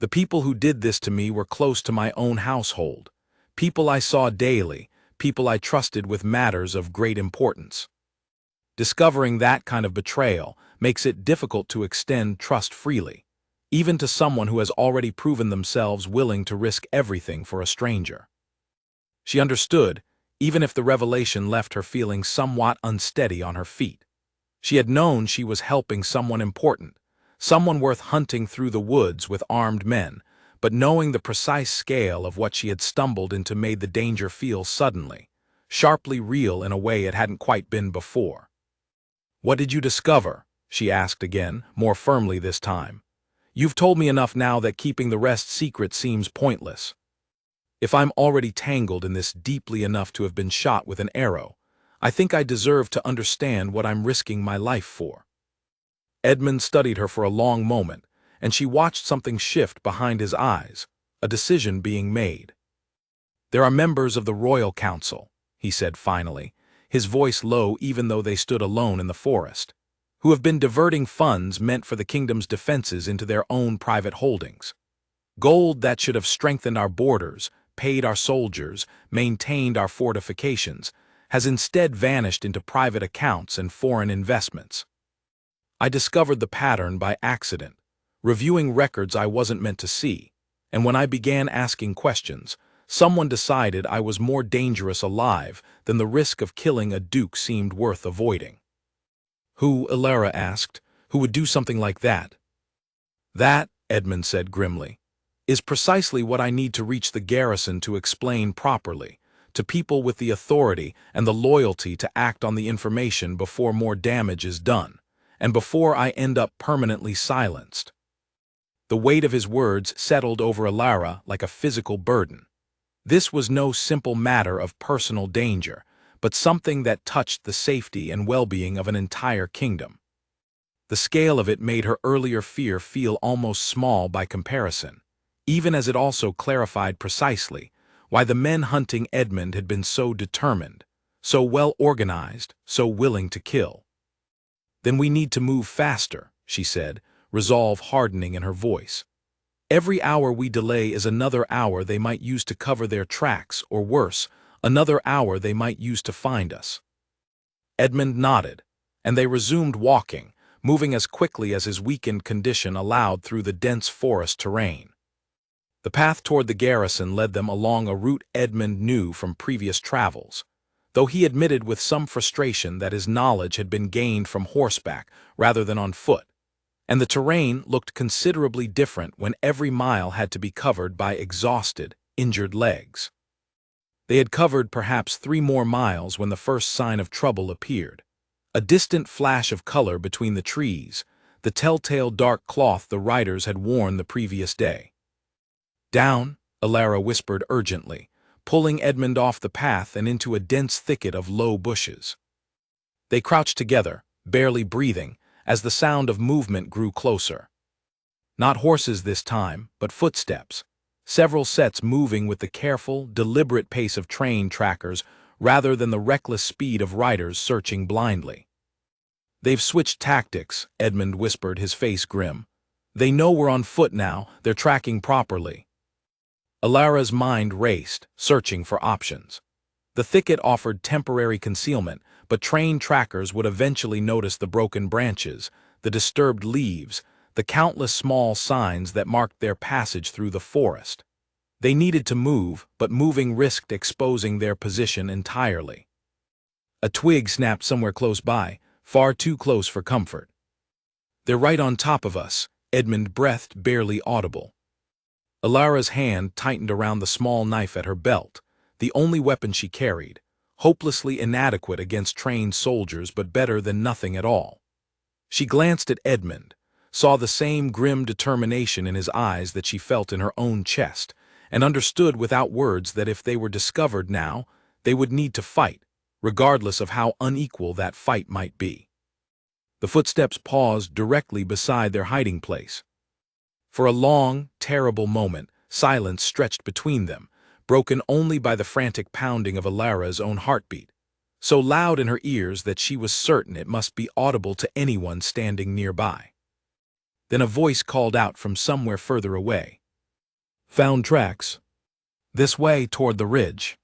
The people who did this to me were close to my own household, people I saw daily, people I trusted with matters of great importance. Discovering that kind of betrayal makes it difficult to extend trust freely, even to someone who has already proven themselves willing to risk everything for a stranger. She understood, even if the revelation left her feeling somewhat unsteady on her feet. She had known she was helping someone important, someone worth hunting through the woods with armed men, but knowing the precise scale of what she had stumbled into made the danger feel suddenly, sharply real in a way it hadn't quite been before. What did you discover? She asked again, more firmly this time. You've told me enough now that keeping the rest secret seems pointless. If I'm already tangled in this deeply enough to have been shot with an arrow, I think I deserve to understand what I'm risking my life for. Edmund studied her for a long moment, and she watched something shift behind his eyes, a decision being made. There are members of the Royal Council, he said finally, his voice low even though they stood alone in the forest, who have been diverting funds meant for the kingdom's defenses into their own private holdings. Gold that should have strengthened our borders, paid our soldiers, maintained our fortifications, has instead vanished into private accounts and foreign investments. I discovered the pattern by accident, reviewing records I wasn't meant to see, and when I began asking questions, someone decided I was more dangerous alive than the risk of killing a duke seemed worth avoiding. Who, Alara asked, who would do something like that? That, Edmund said grimly, is precisely what I need to reach the garrison to explain properly, to people with the authority and the loyalty to act on the information before more damage is done, and before I end up permanently silenced. The weight of his words settled over Alara like a physical burden. This was no simple matter of personal danger, but something that touched the safety and well-being of an entire kingdom. The scale of it made her earlier fear feel almost small by comparison, even as it also clarified precisely why the men hunting Edmund had been so determined, so well organized, so willing to kill. Then we need to move faster, she said, resolve hardening in her voice. Every hour we delay is another hour they might use to cover their tracks, or worse, another hour they might use to find us. Edmund nodded, and they resumed walking, moving as quickly as his weakened condition allowed through the dense forest terrain. The path toward the garrison led them along a route Edmund knew from previous travels, though he admitted with some frustration that his knowledge had been gained from horseback rather than on foot, and the terrain looked considerably different when every mile had to be covered by exhausted, injured legs. They had covered perhaps 3 more miles when the first sign of trouble appeared, a distant flash of color between the trees, the telltale dark cloth the riders had worn the previous day. Down, Alara whispered urgently, pulling Edmund off the path and into a dense thicket of low bushes. They crouched together, barely breathing, as the sound of movement grew closer. Not horses this time, but footsteps, several sets moving with the careful, deliberate pace of train trackers rather than the reckless speed of riders searching blindly. They've switched tactics, Edmund whispered, his face grim. They know we're on foot now, they're tracking properly. Alara's mind raced, searching for options. The thicket offered temporary concealment, but trained trackers would eventually notice the broken branches, the disturbed leaves, the countless small signs that marked their passage through the forest. They needed to move, but moving risked exposing their position entirely. A twig snapped somewhere close by, far too close for comfort. They're right on top of us, Edmund breathed, barely audible. Alara's hand tightened around the small knife at her belt, the only weapon she carried, hopelessly inadequate against trained soldiers but better than nothing at all. She glanced at Edmund, saw the same grim determination in his eyes that she felt in her own chest, and understood without words that if they were discovered now, they would need to fight, regardless of how unequal that fight might be. The footsteps paused directly beside their hiding place. For a long, terrible moment, silence stretched between them, broken only by the frantic pounding of Alara's own heartbeat, so loud in her ears that she was certain it must be audible to anyone standing nearby. Then a voice called out from somewhere further away. "Found tracks. This way toward the ridge."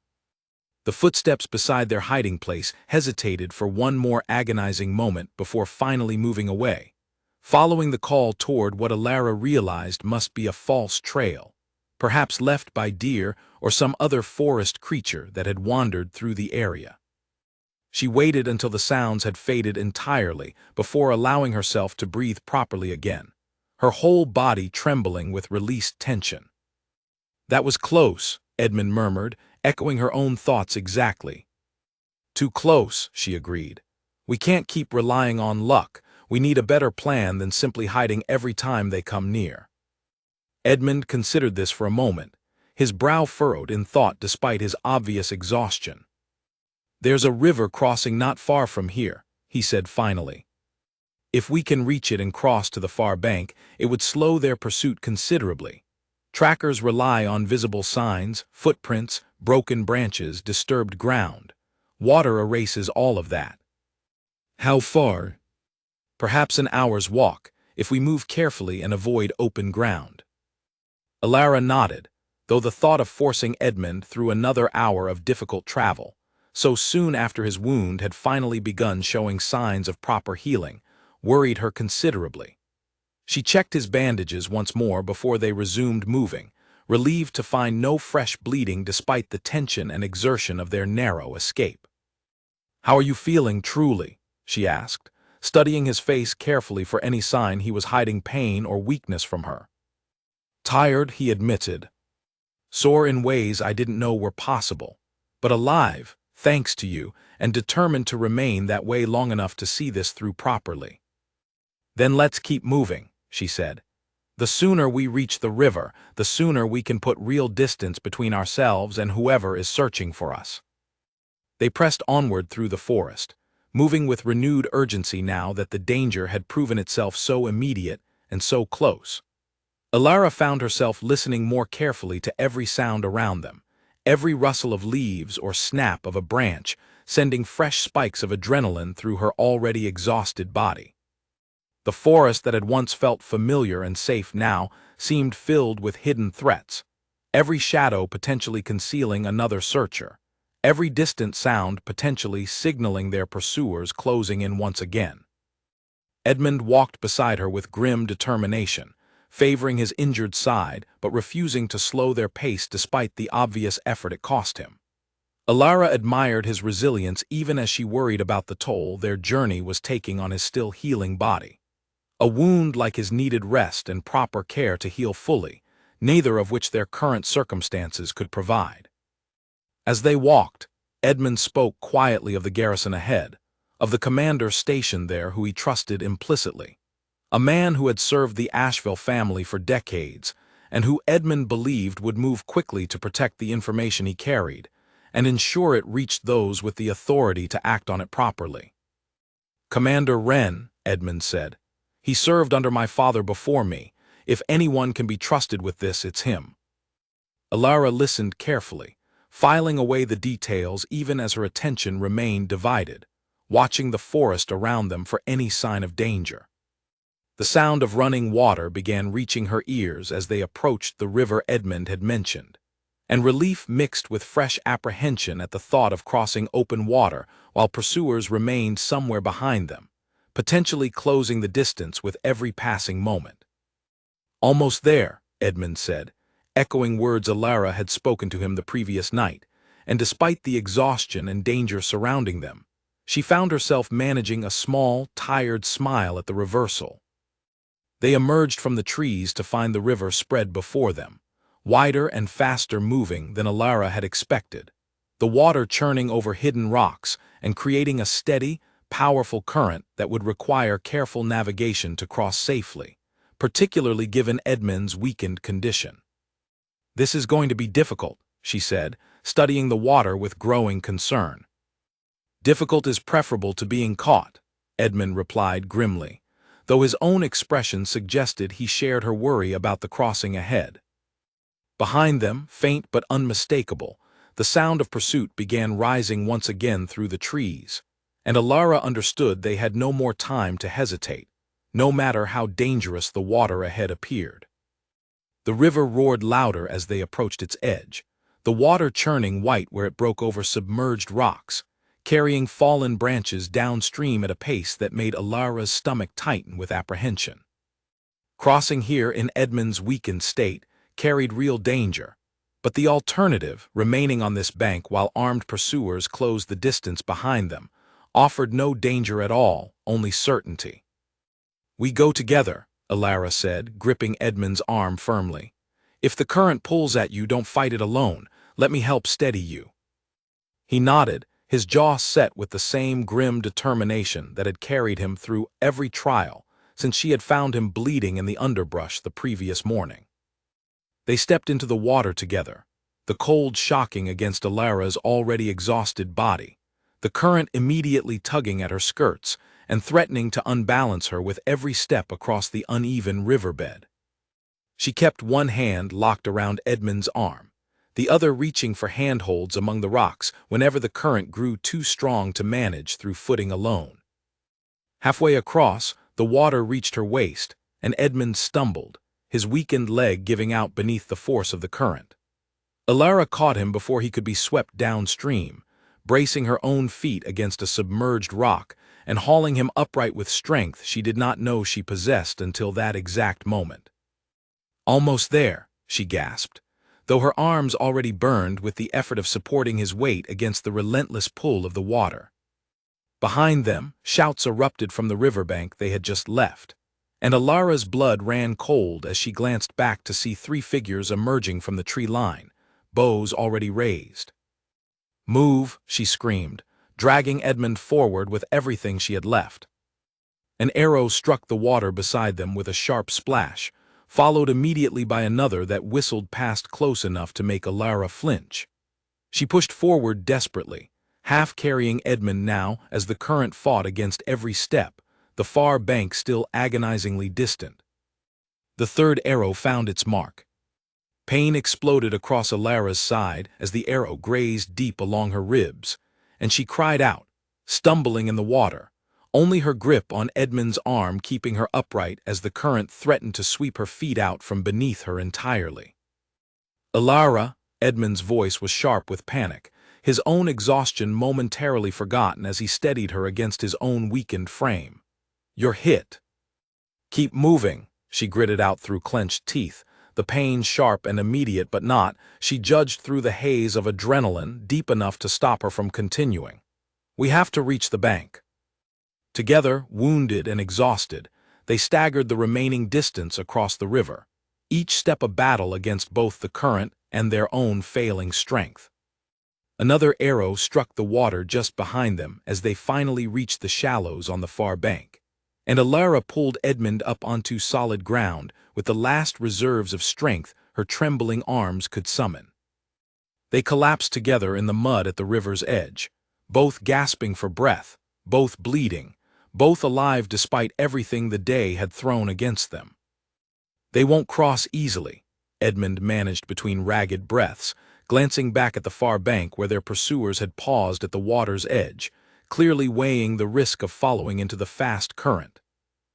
The footsteps beside their hiding place hesitated for one more agonizing moment before finally moving away, following the call toward what Alara realized must be a false trail, perhaps left by deer or some other forest creature that had wandered through the area. She waited until the sounds had faded entirely before allowing herself to breathe properly again, her whole body trembling with released tension. "That was close," Edmund murmured, echoing her own thoughts exactly. "Too close," she agreed. "We can't keep relying on luck. We need a better plan than simply hiding every time they come near." Edmund considered this for a moment, his brow furrowed in thought despite his obvious exhaustion. "There's a river crossing not far from here," he said finally. "If we can reach it and cross to the far bank, it would slow their pursuit considerably. Trackers rely on visible signs, footprints, broken branches, disturbed ground. Water erases all of that." "How far?" "Perhaps an hour's walk, if we move carefully and avoid open ground." Alara nodded, though the thought of forcing Edmund through another hour of difficult travel, so soon after his wound had finally begun showing signs of proper healing, worried her considerably. She checked his bandages once more before they resumed moving, relieved to find no fresh bleeding despite the tension and exertion of their narrow escape. "How are you feeling, truly?" she asked, studying his face carefully for any sign he was hiding pain or weakness from her. "Tired," he admitted. "Sore in ways I didn't know were possible, but alive, thanks to you, and determined to remain that way long enough to see this through properly." "Then let's keep moving," she said. "The sooner we reach the river, the sooner we can put real distance between ourselves and whoever is searching for us." They pressed onward through the forest, moving with renewed urgency now that the danger had proven itself so immediate and so close. Alara found herself listening more carefully to every sound around them, every rustle of leaves or snap of a branch, sending fresh spikes of adrenaline through her already exhausted body. The forest that had once felt familiar and safe now seemed filled with hidden threats, every shadow potentially concealing another searcher, every distant sound potentially signaling their pursuers closing in once again. Edmund walked beside her with grim determination, favoring his injured side but refusing to slow their pace despite the obvious effort it cost him. Alara admired his resilience even as she worried about the toll their journey was taking on his still healing body. A wound like his needed rest and proper care to heal fully, neither of which their current circumstances could provide. As they walked, Edmund spoke quietly of the garrison ahead, of the commander stationed there who he trusted implicitly, a man who had served the Asheville family for decades, and who Edmund believed would move quickly to protect the information he carried, and ensure it reached those with the authority to act on it properly. "Commander Wren," Edmund said. "He served under my father before me. If anyone can be trusted with this, it's him." Alara listened carefully, filing away the details even as her attention remained divided, watching the forest around them for any sign of danger. The sound of running water began reaching her ears as they approached the river Edmund had mentioned, and relief mixed with fresh apprehension at the thought of crossing open water while pursuers remained somewhere behind them, potentially closing the distance with every passing moment. "Almost there," Edmund said, echoing words Alara had spoken to him the previous night, and despite the exhaustion and danger surrounding them, she found herself managing a small, tired smile at the reversal. They emerged from the trees to find the river spread before them, wider and faster moving than Alara had expected, the water churning over hidden rocks and creating a steady, powerful current that would require careful navigation to cross safely, particularly given Edmund's weakened condition. "This is going to be difficult," she said, studying the water with growing concern. "Difficult is preferable to being caught," Edmund replied grimly, though his own expression suggested he shared her worry about the crossing ahead. Behind them, faint but unmistakable, the sound of pursuit began rising once again through the trees, and Alara understood they had no more time to hesitate, no matter how dangerous the water ahead appeared. The river roared louder as they approached its edge, the water churning white where it broke over submerged rocks, carrying fallen branches downstream at a pace that made Alara's stomach tighten with apprehension. Crossing here in Edmund's weakened state carried real danger, but the alternative, remaining on this bank while armed pursuers closed the distance behind them, offered no danger at all, only certainty. "We go together," Alara said, gripping Edmund's arm firmly. "If the current pulls at you, don't fight it alone. Let me help steady you." He nodded, his jaw set with the same grim determination that had carried him through every trial since she had found him bleeding in the underbrush the previous morning. They stepped into the water together, the cold shocking against Alara's already exhausted body, the current immediately tugging at her skirts and threatening to unbalance her with every step across the uneven riverbed. She kept one hand locked around Edmund's arm, the other reaching for handholds among the rocks whenever the current grew too strong to manage through footing alone. Halfway across, the water reached her waist, and Edmund stumbled, his weakened leg giving out beneath the force of the current. Alara caught him before he could be swept downstream, bracing her own feet against a submerged rock and hauling him upright with strength she did not know she possessed until that exact moment. "Almost there," she gasped, though her arms already burned with the effort of supporting his weight against the relentless pull of the water. Behind them, shouts erupted from the riverbank they had just left, and Alara's blood ran cold as she glanced back to see three figures emerging from the tree line, bows already raised. "Move," she screamed, dragging Edmund forward with everything she had left. An arrow struck the water beside them with a sharp splash, followed immediately by another that whistled past close enough to make Alara flinch. She pushed forward desperately, half carrying Edmund now as the current fought against every step, the far bank still agonizingly distant. The third arrow found its mark. Pain exploded across Alara's side as the arrow grazed deep along her ribs, and she cried out, stumbling in the water, only her grip on Edmund's arm keeping her upright as the current threatened to sweep her feet out from beneath her entirely. "Alara," Edmund's voice was sharp with panic, his own exhaustion momentarily forgotten as he steadied her against his own weakened frame. "You're hit." "Keep moving," she gritted out through clenched teeth, the pain sharp and immediate but not, she judged through the haze of adrenaline deep enough to stop her from continuing. "We have to reach the bank." Together, wounded and exhausted, they staggered the remaining distance across the river, each step a battle against both the current and their own failing strength. Another arrow struck the water just behind them as they finally reached the shallows on the far bank, and Alara pulled Edmund up onto solid ground with the last reserves of strength her trembling arms could summon. They collapsed together in the mud at the river's edge, both gasping for breath, both bleeding, both alive despite everything the day had thrown against them. "They won't cross easily," Edmund managed between ragged breaths, glancing back at the far bank where their pursuers had paused at the water's edge, clearly weighing the risk of following into the fast current.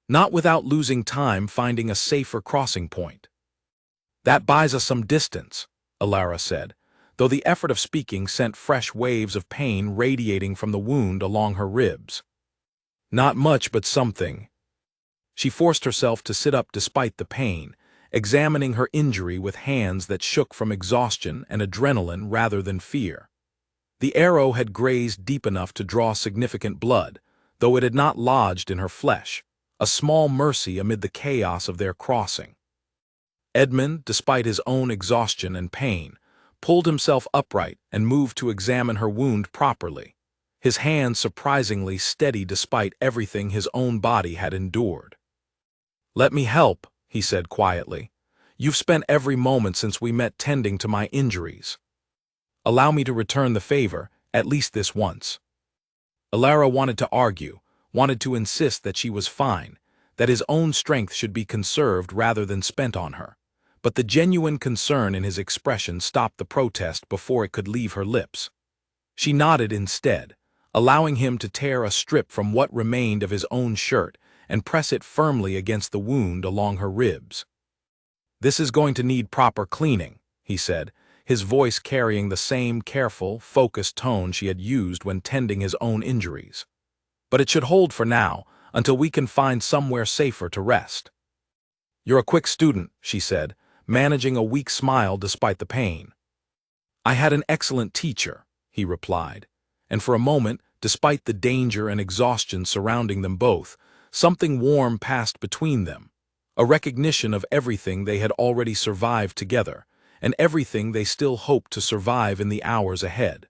Not without losing time finding a safer crossing point. "That buys us some distance," Alara said, though the effort of speaking sent fresh waves of pain radiating from the wound along her ribs. "Not much, but something." She forced herself to sit up despite the pain, examining her injury with hands that shook from exhaustion and adrenaline rather than fear. The arrow had grazed deep enough to draw significant blood, though it had not lodged in her flesh, a small mercy amid the chaos of their crossing. Edmund, despite his own exhaustion and pain, pulled himself upright and moved to examine her wound properly, his hand surprisingly steady despite everything his own body had endured. "Let me help," he said quietly. "You've spent every moment since we met tending to my injuries. Allow me to return the favor, at least this once." Alara wanted to argue, wanted to insist that she was fine, that his own strength should be conserved rather than spent on her, but the genuine concern in his expression stopped the protest before it could leave her lips. She nodded instead, allowing him to tear a strip from what remained of his own shirt and press it firmly against the wound along her ribs. "This is going to need proper cleaning," he said, his voice carrying the same careful, focused tone she had used when tending his own injuries. "But it should hold for now, until we can find somewhere safer to rest." "You're a quick student," she said, managing a weak smile despite the pain. "I had an excellent teacher," he replied, and for a moment, despite the danger and exhaustion surrounding them both, something warm passed between them, a recognition of everything they had already survived together, and everything they still hoped to survive in the hours ahead.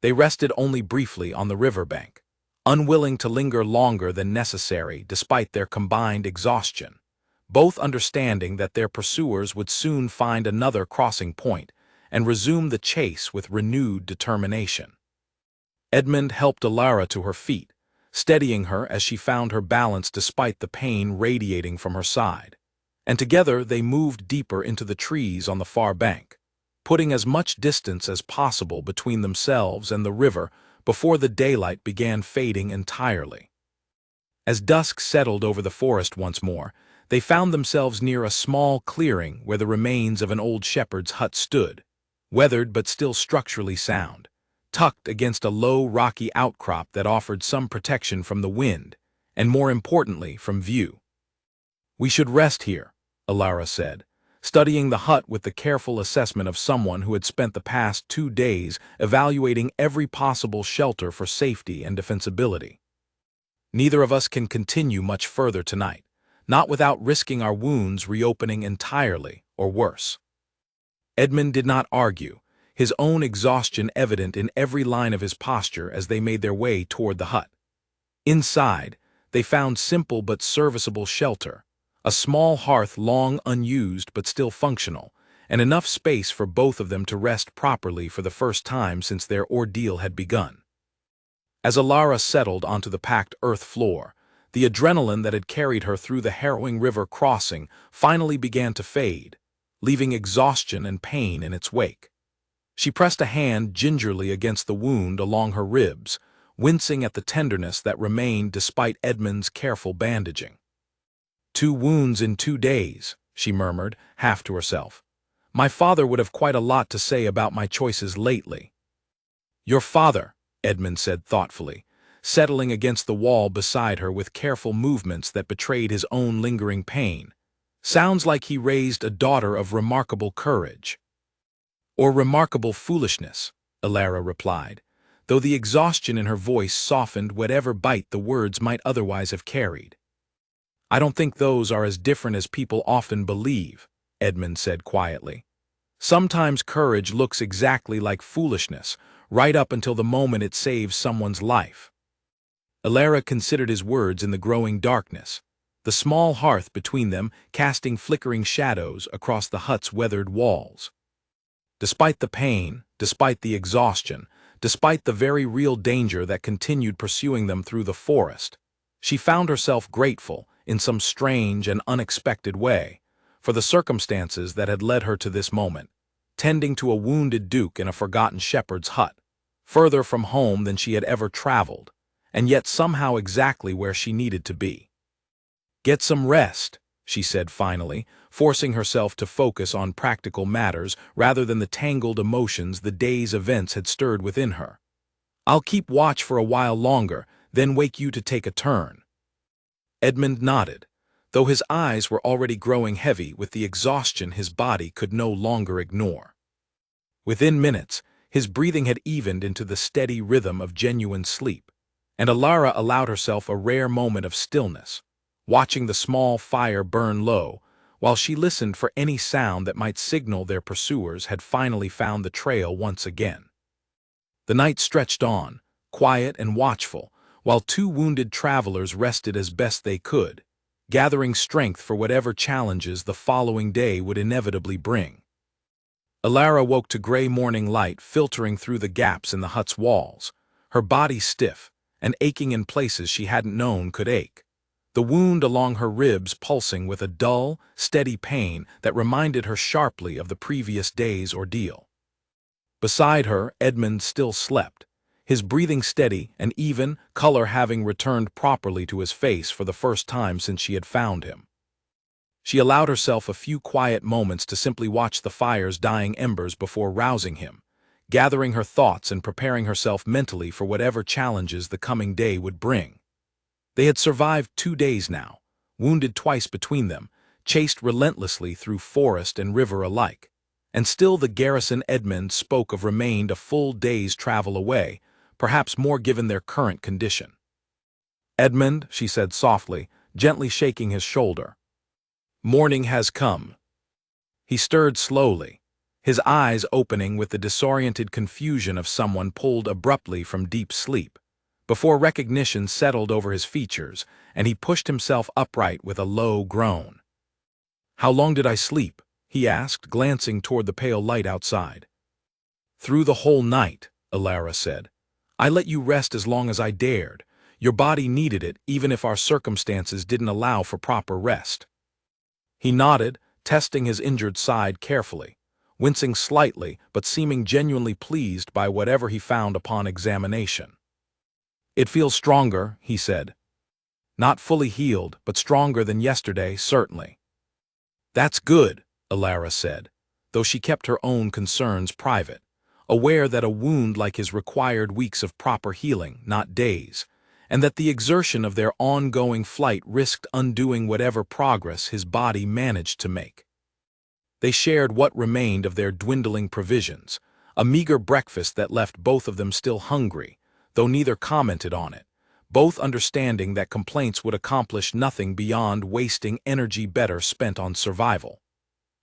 They rested only briefly on the riverbank, unwilling to linger longer than necessary despite their combined exhaustion, both understanding that their pursuers would soon find another crossing point and resume the chase with renewed determination. Edmund helped Alara to her feet, steadying her as she found her balance despite the pain radiating from her side, and together they moved deeper into the trees on the far bank, putting as much distance as possible between themselves and the river before the daylight began fading entirely. As dusk settled over the forest once more, they found themselves near a small clearing where the remains of an old shepherd's hut stood, weathered but still structurally sound, tucked against a low rocky outcrop that offered some protection from the wind, and more importantly from view. "We should rest here," Alara said, studying the hut with the careful assessment of someone who had spent the past 2 days evaluating every possible shelter for safety and defensibility. "Neither of us can continue much further tonight, not without risking our wounds reopening entirely, or worse." Edmund did not argue, his own exhaustion evident in every line of his posture as they made their way toward the hut. Inside, they found simple but serviceable shelter, a small hearth long unused but still functional, and enough space for both of them to rest properly for the first time since their ordeal had begun. As Alara settled onto the packed earth floor, the adrenaline that had carried her through the harrowing river crossing finally began to fade, leaving exhaustion and pain in its wake. She pressed a hand gingerly against the wound along her ribs, wincing at the tenderness that remained despite Edmund's careful bandaging. "2 wounds in 2 days, she murmured, half to herself. "My father would have quite a lot to say about my choices lately." "Your father," Edmund said thoughtfully, settling against the wall beside her with careful movements that betrayed his own lingering pain, "sounds like he raised a daughter of remarkable courage." "Or remarkable foolishness," Alara replied, though the exhaustion in her voice softened whatever bite the words might otherwise have carried. "I don't think those are as different as people often believe," Edmund said quietly. "Sometimes courage looks exactly like foolishness, right up until the moment it saves someone's life." Alara considered his words in the growing darkness, the small hearth between them casting flickering shadows across the hut's weathered walls. Despite the pain, despite the exhaustion, despite the very real danger that continued pursuing them through the forest, she found herself grateful, in some strange and unexpected way, for the circumstances that had led her to this moment, tending to a wounded duke in a forgotten shepherd's hut, further from home than she had ever traveled, and yet somehow exactly where she needed to be. "Get some rest," she said finally, forcing herself to focus on practical matters rather than the tangled emotions the day's events had stirred within her. "I'll keep watch for a while longer, then wake you to take a turn." Edmund nodded, though his eyes were already growing heavy with the exhaustion his body could no longer ignore. Within minutes, his breathing had evened into the steady rhythm of genuine sleep, and Alara allowed herself a rare moment of stillness, watching the small fire burn low, while she listened for any sound that might signal their pursuers had finally found the trail once again. The night stretched on, quiet and watchful, while two wounded travelers rested as best they could, gathering strength for whatever challenges the following day would inevitably bring. Alara woke to gray morning light filtering through the gaps in the hut's walls, her body stiff and aching in places she hadn't known could ache, the wound along her ribs pulsing with a dull, steady pain that reminded her sharply of the previous day's ordeal. Beside her, Edmund still slept, his breathing steady and even, color having returned properly to his face for the first time since she had found him. She allowed herself a few quiet moments to simply watch the fire's dying embers before rousing him, gathering her thoughts and preparing herself mentally for whatever challenges the coming day would bring. They had survived 2 days now, wounded twice between them, chased relentlessly through forest and river alike, and still the garrison Edmund spoke of remained a full day's travel away, perhaps more given their current condition. "Edmund," she said softly, gently shaking his shoulder. "Morning has come." He stirred slowly, his eyes opening with the disoriented confusion of someone pulled abruptly from deep sleep, before recognition settled over his features and he pushed himself upright with a low groan. "How long did I sleep?" he asked, glancing toward the pale light outside. "Through the whole night," Alara said. "I let you rest as long as I dared. Your body needed it even if our circumstances didn't allow for proper rest." He nodded, testing his injured side carefully, wincing slightly but seeming genuinely pleased by whatever he found upon examination. "It feels stronger," he said. "Not fully healed, but stronger than yesterday, certainly." "That's good," Alara said, though she kept her own concerns private, aware that a wound like his required weeks of proper healing, not days, and that the exertion of their ongoing flight risked undoing whatever progress his body managed to make. They shared what remained of their dwindling provisions, a meager breakfast that left both of them still hungry, though neither commented on it, both understanding that complaints would accomplish nothing beyond wasting energy better spent on survival.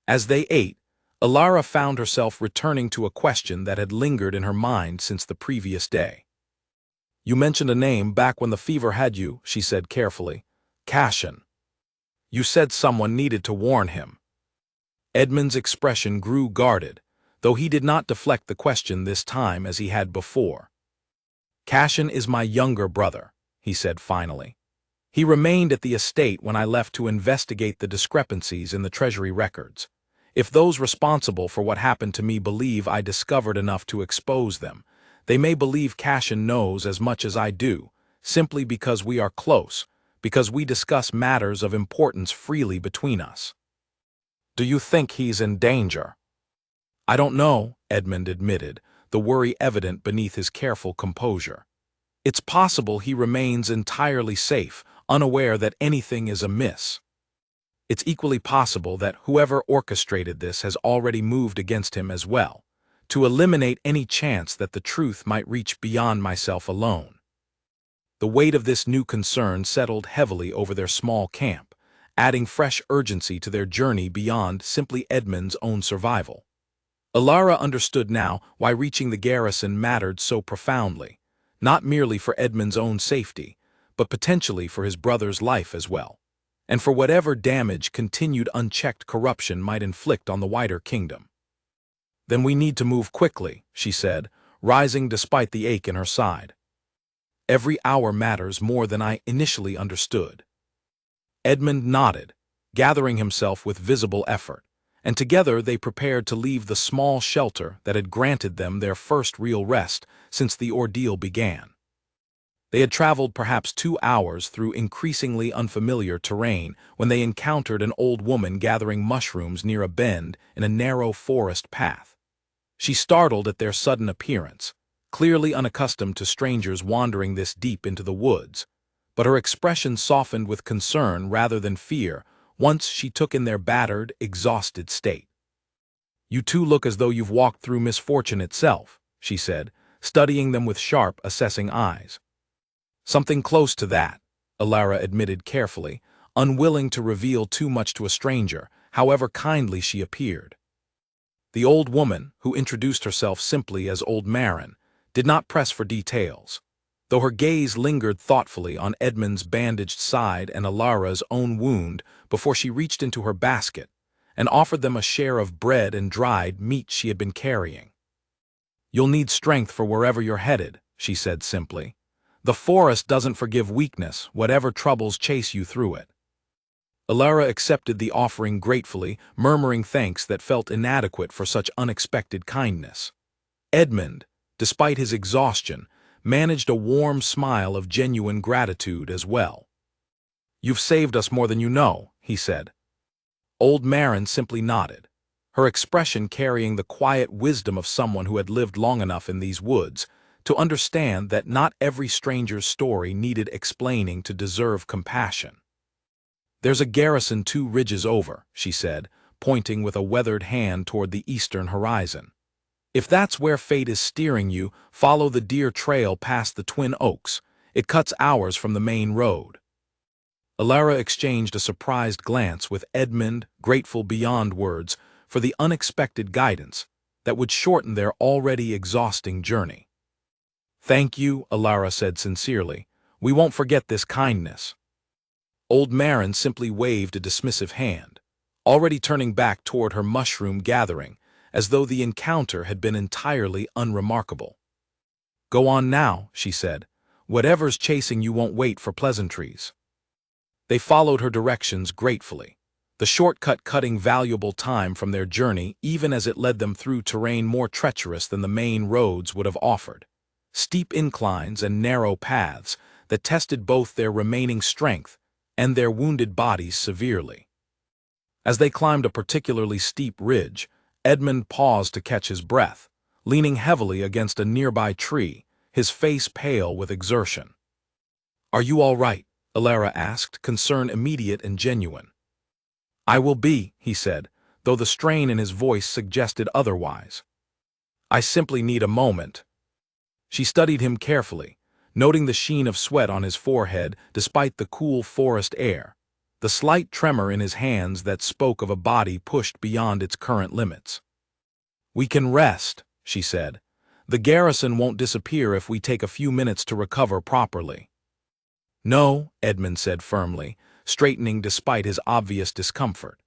As they ate, Alara found herself returning to a question that had lingered in her mind since the previous day. "You mentioned a name back when the fever had you," she said carefully. "Cashin. You said someone needed to warn him." Edmund's expression grew guarded, though he did not deflect the question this time as he had before. "Cashin is my younger brother," he said finally. "He remained at the estate when I left to investigate the discrepancies in the Treasury records. If those responsible for what happened to me believe I discovered enough to expose them, they may believe Cashin knows as much as I do, simply because we are close, because we discuss matters of importance freely between us." "Do you think he's in danger?" "I don't know," Edmund admitted, the worry evident beneath his careful composure. "It's possible he remains entirely safe, unaware that anything is amiss. It's equally possible that whoever orchestrated this has already moved against him as well, to eliminate any chance that the truth might reach beyond myself alone." The weight of this new concern settled heavily over their small camp, adding fresh urgency to their journey beyond simply Edmund's own survival. Alara understood now why reaching the garrison mattered so profoundly, not merely for Edmund's own safety, but potentially for his brother's life as well, and for whatever damage continued unchecked corruption might inflict on the wider kingdom. "Then we need to move quickly," she said, rising despite the ache in her side. "Every hour matters more than I initially understood." Edmund nodded, gathering himself with visible effort, and together they prepared to leave the small shelter that had granted them their first real rest since the ordeal began. They had traveled perhaps 2 hours through increasingly unfamiliar terrain when they encountered an old woman gathering mushrooms near a bend in a narrow forest path. She startled at their sudden appearance, clearly unaccustomed to strangers wandering this deep into the woods, but her expression softened with concern rather than fear once she took in their battered, exhausted state. "You two look as though you've walked through misfortune itself," she said, studying them with sharp, assessing eyes. "Something close to that," Alara admitted carefully, unwilling to reveal too much to a stranger, however kindly she appeared. The old woman, who introduced herself simply as Old Marin, did not press for details, though her gaze lingered thoughtfully on Edmund's bandaged side and Alara's own wound before she reached into her basket and offered them a share of bread and dried meat she had been carrying. "You'll need strength for wherever you're headed," she said simply. "The forest doesn't forgive weakness, whatever troubles chase you through it." Alara accepted the offering gratefully, murmuring thanks that felt inadequate for such unexpected kindness. Edmund, despite his exhaustion, managed a warm smile of genuine gratitude as well. "You've saved us more than you know," he said. Old Marin simply nodded, her expression carrying the quiet wisdom of someone who had lived long enough in these woods to understand that not every stranger's story needed explaining to deserve compassion. "There's a garrison 2 ridges over," she said, pointing with a weathered hand toward the eastern horizon. "If that's where fate is steering you, follow the deer trail past the Twin Oaks. It cuts ours from the main road." Alara exchanged a surprised glance with Edmund, grateful beyond words for the unexpected guidance that would shorten their already exhausting journey. "Thank you," Alara said sincerely. "We won't forget this kindness." Old Marin simply waved a dismissive hand, already turning back toward her mushroom gathering, as though the encounter had been entirely unremarkable. "Go on now," she said. "Whatever's chasing you won't wait for pleasantries." They followed her directions gratefully, the shortcut cutting valuable time from their journey even as it led them through terrain more treacherous than the main roads would have offered. Steep inclines and narrow paths that tested both their remaining strength and their wounded bodies severely. As they climbed a particularly steep ridge, Edmund paused to catch his breath, leaning heavily against a nearby tree, his face pale with exertion. "Are you all right?" Alara asked, concern immediate and genuine. "I will be," he said, though the strain in his voice suggested otherwise. "I simply need a moment." She studied him carefully, noting the sheen of sweat on his forehead despite the cool forest air, the slight tremor in his hands that spoke of a body pushed beyond its current limits. "We can rest," she said. "The garrison won't disappear if we take a few minutes to recover properly." "No," Edmund said firmly, straightening despite his obvious discomfort.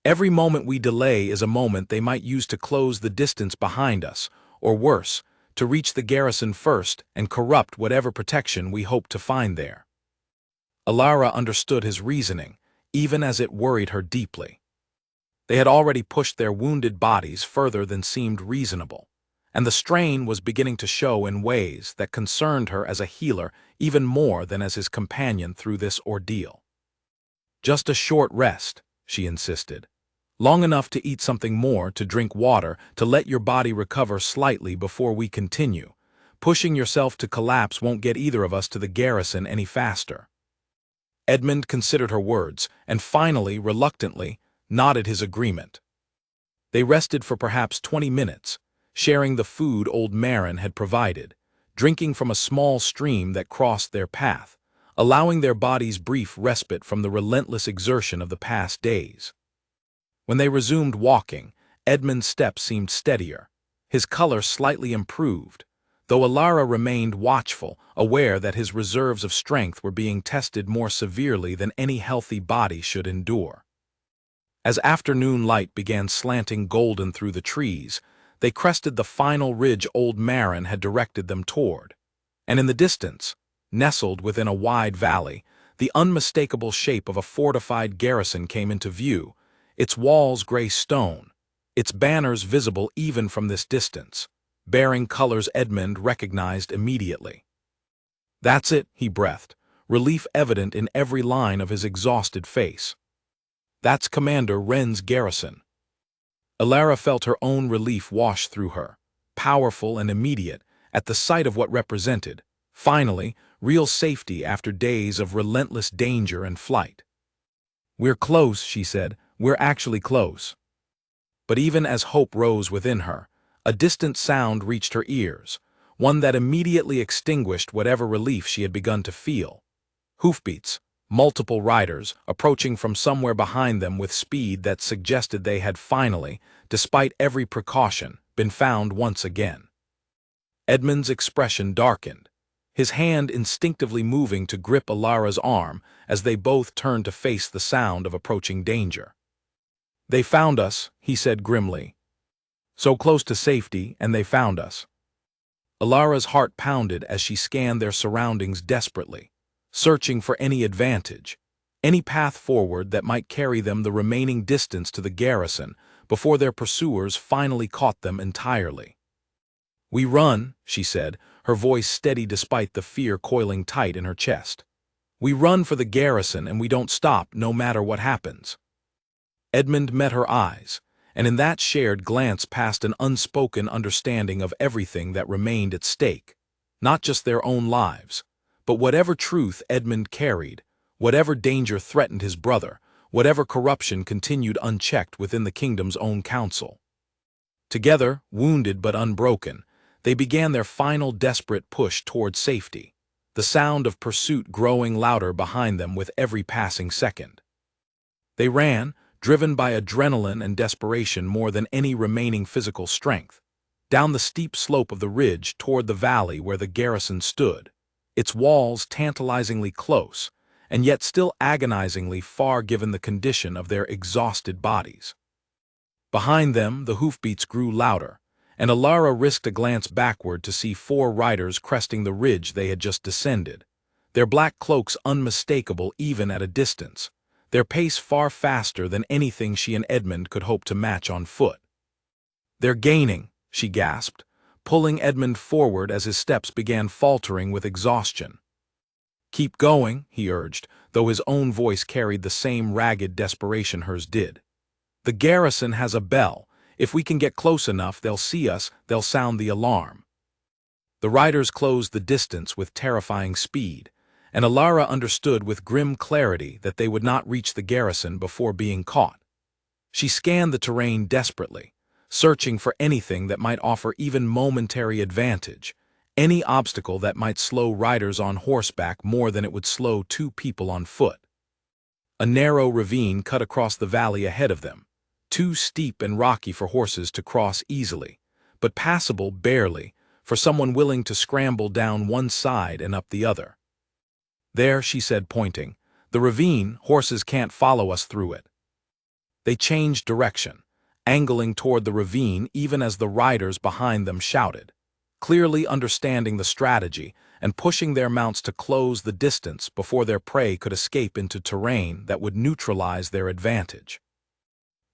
"Every moment we delay is a moment they might use to close the distance behind us, or worse, to reach the garrison first and corrupt whatever protection we hope to find there." Alara understood his reasoning, even as it worried her deeply. They had already pushed their wounded bodies further than seemed reasonable, and the strain was beginning to show in ways that concerned her as a healer even more than as his companion through this ordeal. "Just a short rest," she insisted. "Long enough to eat something more, to drink water, to let your body recover slightly before we continue. Pushing yourself to collapse won't get either of us to the garrison any faster." Edmund considered her words, and finally, reluctantly, nodded his agreement. They rested for perhaps 20 minutes, sharing the food Old Marin had provided, drinking from a small stream that crossed their path, allowing their bodies brief respite from the relentless exertion of the past days. When they resumed walking, Edmund's step seemed steadier, his color slightly improved, though Alara remained watchful, aware that his reserves of strength were being tested more severely than any healthy body should endure. As afternoon light began slanting golden through the trees, they crested the final ridge Old Marin had directed them toward, and in the distance, nestled within a wide valley, the unmistakable shape of a fortified garrison came into view, its walls gray stone, its banners visible even from this distance, bearing colors Edmund recognized immediately. "That's it," he breathed, relief evident in every line of his exhausted face. "That's Commander Wren's garrison." Alara felt her own relief wash through her, powerful and immediate, at the sight of what represented, finally, real safety after days of relentless danger and flight. "We're close," she said. "We're actually close." But even as hope rose within her, a distant sound reached her ears, one that immediately extinguished whatever relief she had begun to feel. Hoofbeats, multiple riders, approaching from somewhere behind them with speed that suggested they had finally, despite every precaution, been found once again. Edmund's expression darkened, his hand instinctively moving to grip Alara's arm as they both turned to face the sound of approaching danger. "They found us," he said grimly. "So close to safety, and they found us." Alara's heart pounded as she scanned their surroundings desperately, searching for any advantage, any path forward that might carry them the remaining distance to the garrison before their pursuers finally caught them entirely. "We run," she said, her voice steady despite the fear coiling tight in her chest. "We run for the garrison and we don't stop no matter what happens." Edmund met her eyes, and in that shared glance passed an unspoken understanding of everything that remained at stake, not just their own lives, but whatever truth Edmund carried, whatever danger threatened his brother, whatever corruption continued unchecked within the kingdom's own council. Together, wounded but unbroken, they began their final desperate push toward safety, the sound of pursuit growing louder behind them with every passing second. They ran, driven by adrenaline and desperation more than any remaining physical strength, down the steep slope of the ridge toward the valley where the garrison stood, its walls tantalizingly close, and yet still agonizingly far given the condition of their exhausted bodies. Behind them, the hoofbeats grew louder, and Alara risked a glance backward to see 4 riders cresting the ridge they had just descended, their black cloaks unmistakable even at a distance, their pace far faster than anything she and Edmund could hope to match on foot. "They're gaining," she gasped, pulling Edmund forward as his steps began faltering with exhaustion. "Keep going," he urged, though his own voice carried the same ragged desperation hers did. "The garrison has a bell. If we can get close enough, they'll see us, they'll sound the alarm." The riders closed the distance with terrifying speed, and Alara understood with grim clarity that they would not reach the garrison before being caught. She scanned the terrain desperately, searching for anything that might offer even momentary advantage, any obstacle that might slow riders on horseback more than it would slow 2 people on foot. A narrow ravine cut across the valley ahead of them, too steep and rocky for horses to cross easily, but passable barely for someone willing to scramble down one side and up the other. "There," she said, pointing. "The ravine, horses can't follow us through it." They changed direction, angling toward the ravine even as the riders behind them shouted, clearly understanding the strategy and pushing their mounts to close the distance before their prey could escape into terrain that would neutralize their advantage.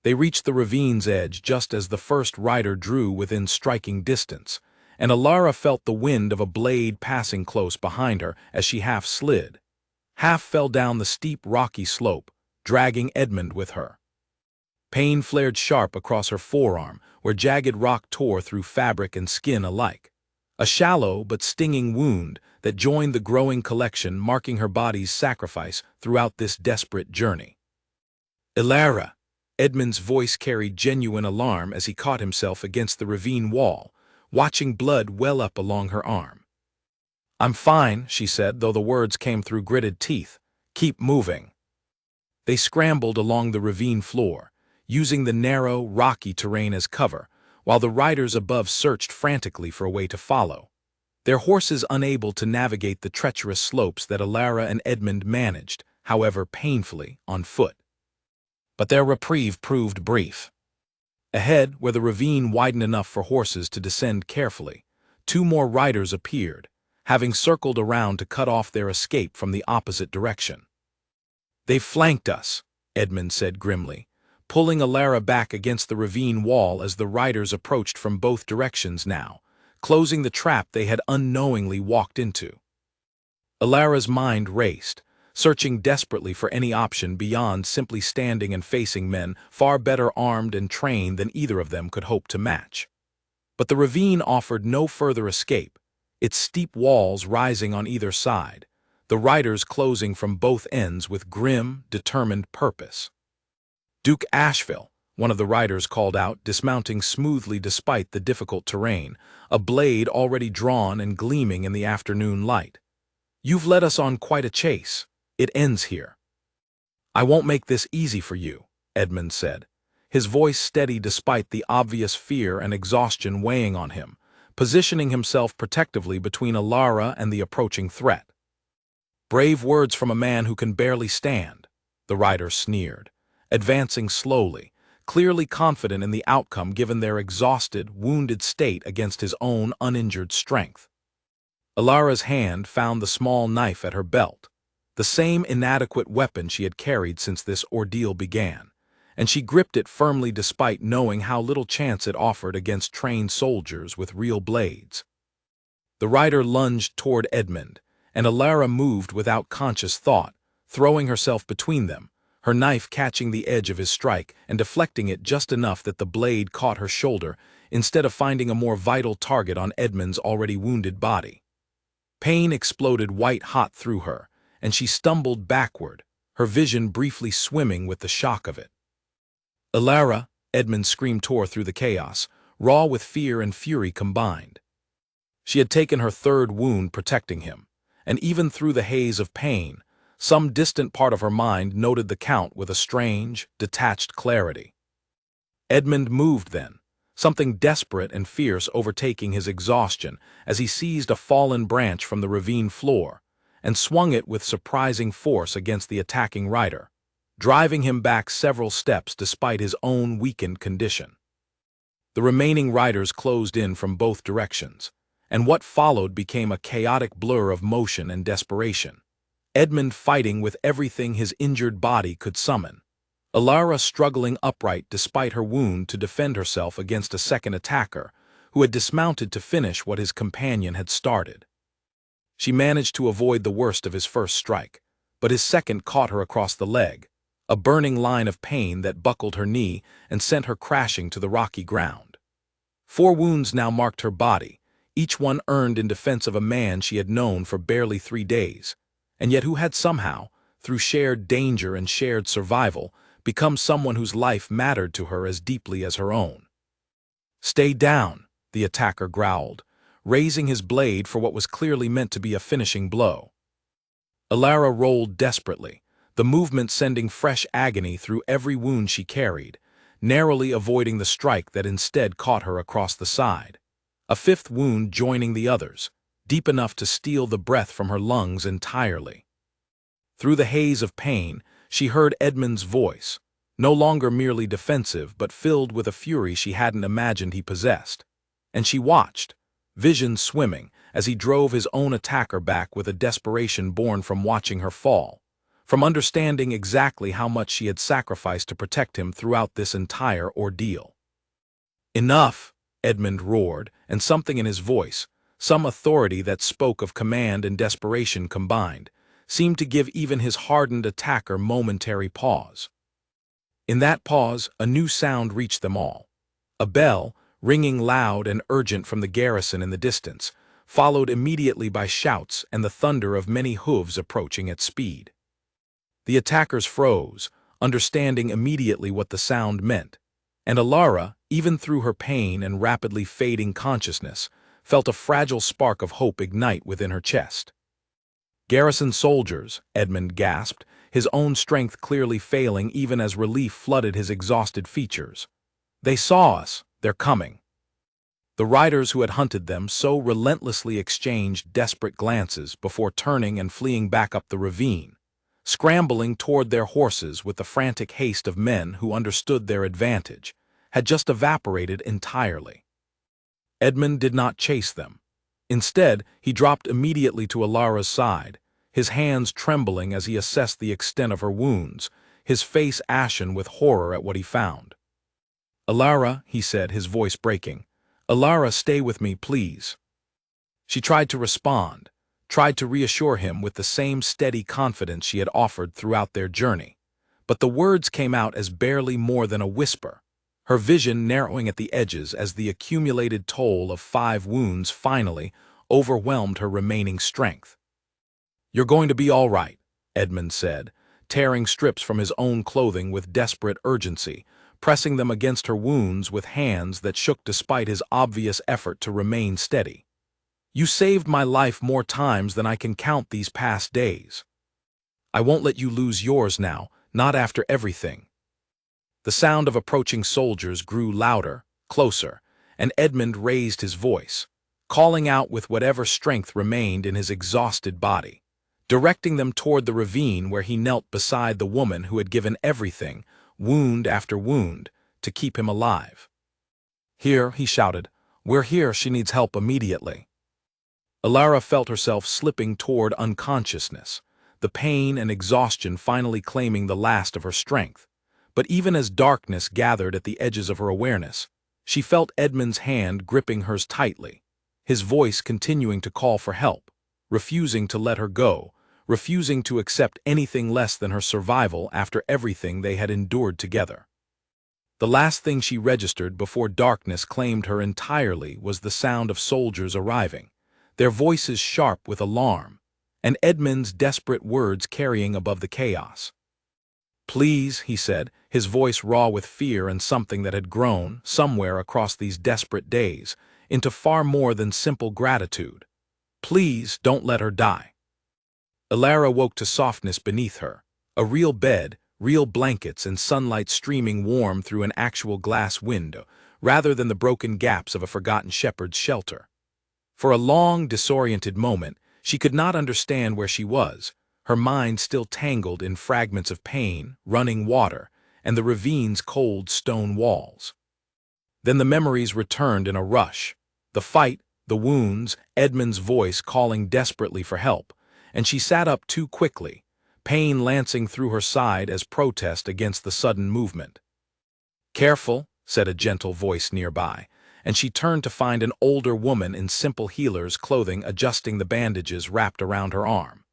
They reached the ravine's edge just as the first rider drew within striking distance, and Alara felt the wind of a blade passing close behind her as she half slid, half fell down the steep rocky slope, dragging Edmund with her. Pain flared sharp across her forearm, where jagged rock tore through fabric and skin alike, a shallow but stinging wound that joined the growing collection marking her body's sacrifice throughout this desperate journey. "Alara!" Edmund's voice carried genuine alarm as he caught himself against the ravine wall, watching blood well up along her arm. "I'm fine," she said, though the words came through gritted teeth. "Keep moving." They scrambled along the ravine floor, using the narrow, rocky terrain as cover, while the riders above searched frantically for a way to follow, their horses unable to navigate the treacherous slopes that Alara and Edmund managed, however painfully, on foot. But their reprieve proved brief. Ahead, where the ravine widened enough for horses to descend carefully, 2 more riders appeared, having circled around to cut off their escape from the opposite direction. "They've flanked us," Edmund said grimly, pulling Alara back against the ravine wall as the riders approached from both directions now, closing the trap they had unknowingly walked into. Alara's mind raced, searching desperately for any option beyond simply standing and facing men far better armed and trained than either of them could hope to match. But the ravine offered no further escape, its steep walls rising on either side, the riders closing from both ends with grim, determined purpose. Duke Asheville, one of the riders called out, dismounting smoothly despite the difficult terrain, a blade already drawn and gleaming in the afternoon light. "You've led us on quite a chase. It ends here." "I won't make this easy for you," Edmund said, his voice steady despite the obvious fear and exhaustion weighing on him, positioning himself protectively between Alara and the approaching threat. "Brave words from a man who can barely stand," the rider sneered, advancing slowly, clearly confident in the outcome given their exhausted, wounded state against his own uninjured strength. Alara's hand found the small knife at her belt, the same inadequate weapon she had carried since this ordeal began, and she gripped it firmly despite knowing how little chance it offered against trained soldiers with real blades. The rider lunged toward Edmund, and Alara moved without conscious thought, throwing herself between them, her knife catching the edge of his strike and deflecting it just enough that the blade caught her shoulder instead of finding a more vital target on Edmund's already wounded body. Pain exploded white-hot through her, and she stumbled backward, her vision briefly swimming with the shock of it. "Alara!" Edmund's scream tore through the chaos, raw with fear and fury combined. She had taken her third wound protecting him, and even through the haze of pain, some distant part of her mind noted the count with a strange, detached clarity. Edmund moved then, something desperate and fierce overtaking his exhaustion as he seized a fallen branch from the ravine floor and swung it with surprising force against the attacking rider, driving him back several steps despite his own weakened condition. The remaining riders closed in from both directions, and what followed became a chaotic blur of motion and desperation, Edmund fighting with everything his injured body could summon, Alara struggling upright despite her wound to defend herself against a second attacker who had dismounted to finish what his companion had started. She managed to avoid the worst of his first strike, but his second caught her across the leg, a burning line of pain that buckled her knee and sent her crashing to the rocky ground. 4 wounds now marked her body, each one earned in defense of a man she had known for barely 3 days, and yet who had somehow, through shared danger and shared survival, become someone whose life mattered to her as deeply as her own. "Stay down," the attacker growled, raising his blade for what was clearly meant to be a finishing blow. Alara rolled desperately, the movement sending fresh agony through every wound she carried, narrowly avoiding the strike that instead caught her across the side, a 5th wound joining the others, deep enough to steal the breath from her lungs entirely. Through the haze of pain, she heard Edmund's voice, no longer merely defensive but filled with a fury she hadn't imagined he possessed, and she watched, vision swimming, as he drove his own attacker back with a desperation born from watching her fall, from understanding exactly how much she had sacrificed to protect him throughout this entire ordeal. "Enough!" Edmund roared, and something in his voice, some authority that spoke of command and desperation combined, seemed to give even his hardened attacker momentary pause. In that pause, a new sound reached them all. A bell, ringing loud and urgent from the garrison in the distance, followed immediately by shouts and the thunder of many hooves approaching at speed. The attackers froze, understanding immediately what the sound meant, and Alara, even through her pain and rapidly fading consciousness, felt a fragile spark of hope ignite within her chest. "Garrison soldiers," Edmund gasped, his own strength clearly failing even as relief flooded his exhausted features. "They saw us. They're coming." The riders who had hunted them so relentlessly exchanged desperate glances before turning and fleeing back up the ravine, scrambling toward their horses with the frantic haste of men who understood their advantage, had just evaporated entirely. Edmund did not chase them. Instead, he dropped immediately to Alara's side, his hands trembling as he assessed the extent of her wounds, his face ashen with horror at what he found. "Alara," he said, his voice breaking. "Alara, stay with me, please." She tried to respond, tried to reassure him with the same steady confidence she had offered throughout their journey. But the words came out as barely more than a whisper, her vision narrowing at the edges as the accumulated toll of 5 wounds finally overwhelmed her remaining strength. "You're going to be all right," Edmund said, tearing strips from his own clothing with desperate urgency, pressing them against her wounds with hands that shook despite his obvious effort to remain steady. "You saved my life more times than I can count these past days. I won't let you lose yours now, not after everything." The sound of approaching soldiers grew louder, closer, and Edmund raised his voice, calling out with whatever strength remained in his exhausted body, directing them toward the ravine where he knelt beside the woman who had given everything, wound after wound, to keep him alive. "Here," he shouted. "We're here, she needs help immediately." Alara felt herself slipping toward unconsciousness, the pain and exhaustion finally claiming the last of her strength. But even as darkness gathered at the edges of her awareness, she felt Edmund's hand gripping hers tightly, his voice continuing to call for help, refusing to let her go, refusing to accept anything less than her survival after everything they had endured together. The last thing she registered before darkness claimed her entirely was the sound of soldiers arriving, their voices sharp with alarm, and Edmund's desperate words carrying above the chaos. "Please," he said, his voice raw with fear and something that had grown, somewhere across these desperate days, into far more than simple gratitude. "Please, don't let her die." Alara woke to softness beneath her, a real bed, real blankets, and sunlight streaming warm through an actual glass window, rather than the broken gaps of a forgotten shepherd's shelter. For a long, disoriented moment, she could not understand where she was, her mind still tangled in fragments of pain, running water, and the ravine's cold stone walls. Then the memories returned in a rush, the fight, the wounds, Edmund's voice calling desperately for help, and she sat up too quickly, pain lancing through her side as protest against the sudden movement. "Careful," said a gentle voice nearby, and she turned to find an older woman in simple healer's clothing adjusting the bandages wrapped around her arm.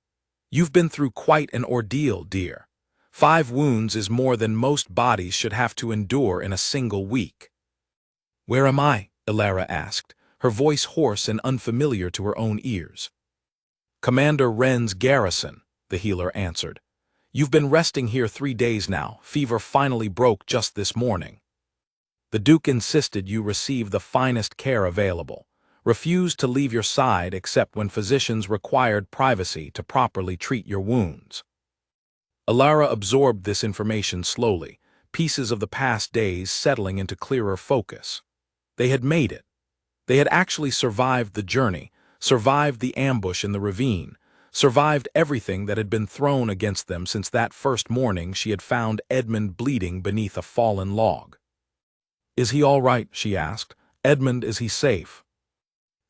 "You've been through quite an ordeal, dear. 5 wounds is more than most bodies should have to endure in a single week." "Where am I?" Alara asked, her voice hoarse and unfamiliar to her own ears. "Commander Wren's garrison," the healer answered. "You've been resting here 3 days now. Fever finally broke just this morning. The Duke insisted you receive the finest care available, refused to leave your side except when physicians required privacy to properly treat your wounds." Alara absorbed this information slowly, pieces of the past days settling into clearer focus. They had made it. They had actually survived the journey, survived the ambush in the ravine, survived everything that had been thrown against them since that first morning she had found Edmund bleeding beneath a fallen log. "Is he all right?" she asked. "Edmund, is he safe?"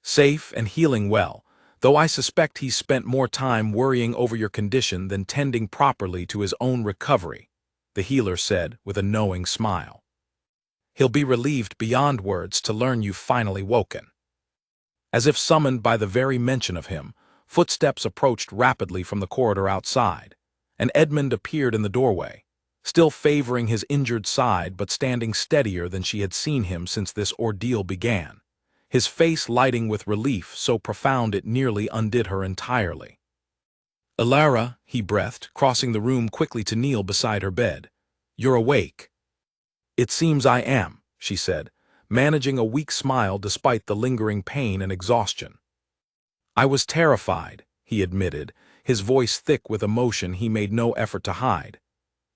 "Safe and healing well, though I suspect he's spent more time worrying over your condition than tending properly to his own recovery," the healer said with a knowing smile. "He'll be relieved beyond words to learn you've finally woken." As if summoned by the very mention of him, footsteps approached rapidly from the corridor outside, and Edmund appeared in the doorway, still favoring his injured side but standing steadier than she had seen him since this ordeal began, his face lighting with relief so profound it nearly undid her entirely. "Alara," he breathed, crossing the room quickly to kneel beside her bed. "You're awake." "It seems I am," she said, managing a weak smile despite the lingering pain and exhaustion. "I was terrified," he admitted, his voice thick with emotion he made no effort to hide.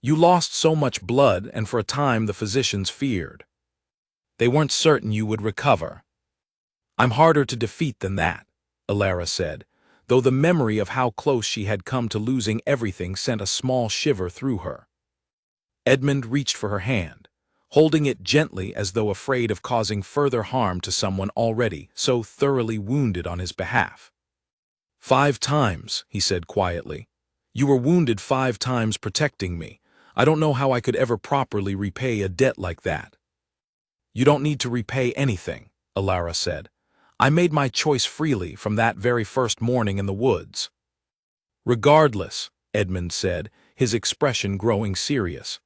"You lost so much blood, and for a time the physicians feared. They weren't certain you would recover." "I'm harder to defeat than that," Alara said, though the memory of how close she had come to losing everything sent a small shiver through her. Edmund reached for her hand, holding it gently as though afraid of causing further harm to someone already so thoroughly wounded on his behalf. "5 times," he said quietly. "You were wounded 5 times protecting me. I don't know how I could ever properly repay a debt like that." "You don't need to repay anything," Alara said. "I made my choice freely from that very first morning in the woods." "Regardless," Edmund said, his expression growing serious,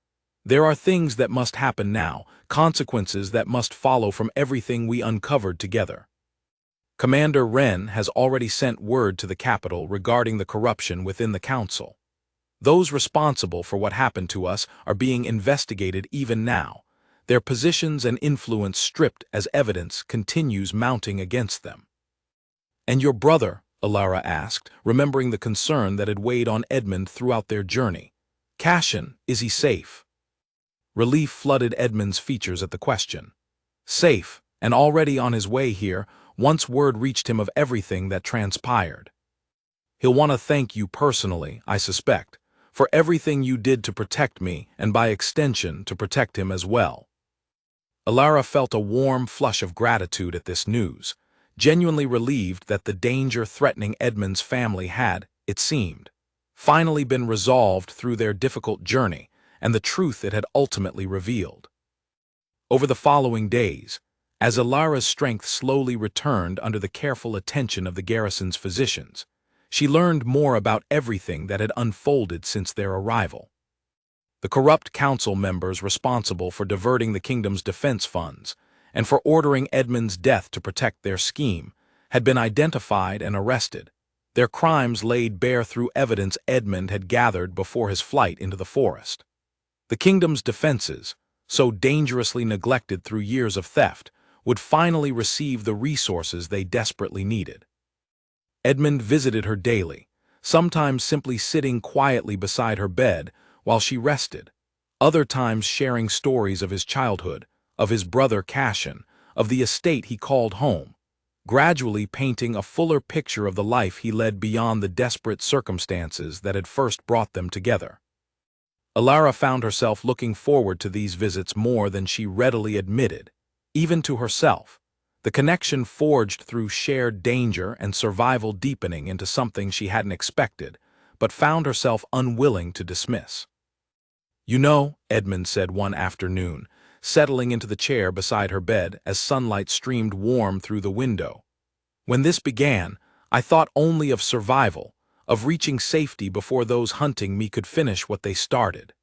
"there are things that must happen now, consequences that must follow from everything we uncovered together. Commander Wren has already sent word to the capital regarding the corruption within the council. Those responsible for what happened to us are being investigated even now. Their positions and influence stripped as evidence continues mounting against them." "And your brother?" Alara asked, remembering the concern that had weighed on Edmund throughout their journey. "Cassian, is he safe?" Relief flooded Edmund's features at the question. "Safe, and already on his way here, once word reached him of everything that transpired. He'll want to thank you personally, I suspect, for everything you did to protect me and by extension to protect him as well." Alara felt a warm flush of gratitude at this news, genuinely relieved that the danger threatening Edmund's family had, it seemed, finally been resolved through their difficult journey and the truth it had ultimately revealed. Over the following days, as Alara's strength slowly returned under the careful attention of the garrison's physicians, she learned more about everything that had unfolded since their arrival. The corrupt council members responsible for diverting the kingdom's defense funds and for ordering Edmund's death to protect their scheme had been identified and arrested, their crimes laid bare through evidence Edmund had gathered before his flight into the forest. The kingdom's defenses, so dangerously neglected through years of theft, would finally receive the resources they desperately needed. Edmund visited her daily, sometimes simply sitting quietly beside her bed while she rested, other times sharing stories of his childhood, of his brother Cassian, of the estate he called home, gradually painting a fuller picture of the life he led beyond the desperate circumstances that had first brought them together. Alara found herself looking forward to these visits more than she readily admitted, even to herself, the connection forged through shared danger and survival deepening into something she hadn't expected, but found herself unwilling to dismiss. "You know," Edmund said one afternoon, settling into the chair beside her bed as sunlight streamed warm through the window, "when this began, I thought only of survival, of reaching safety before those hunting me could finish what they started.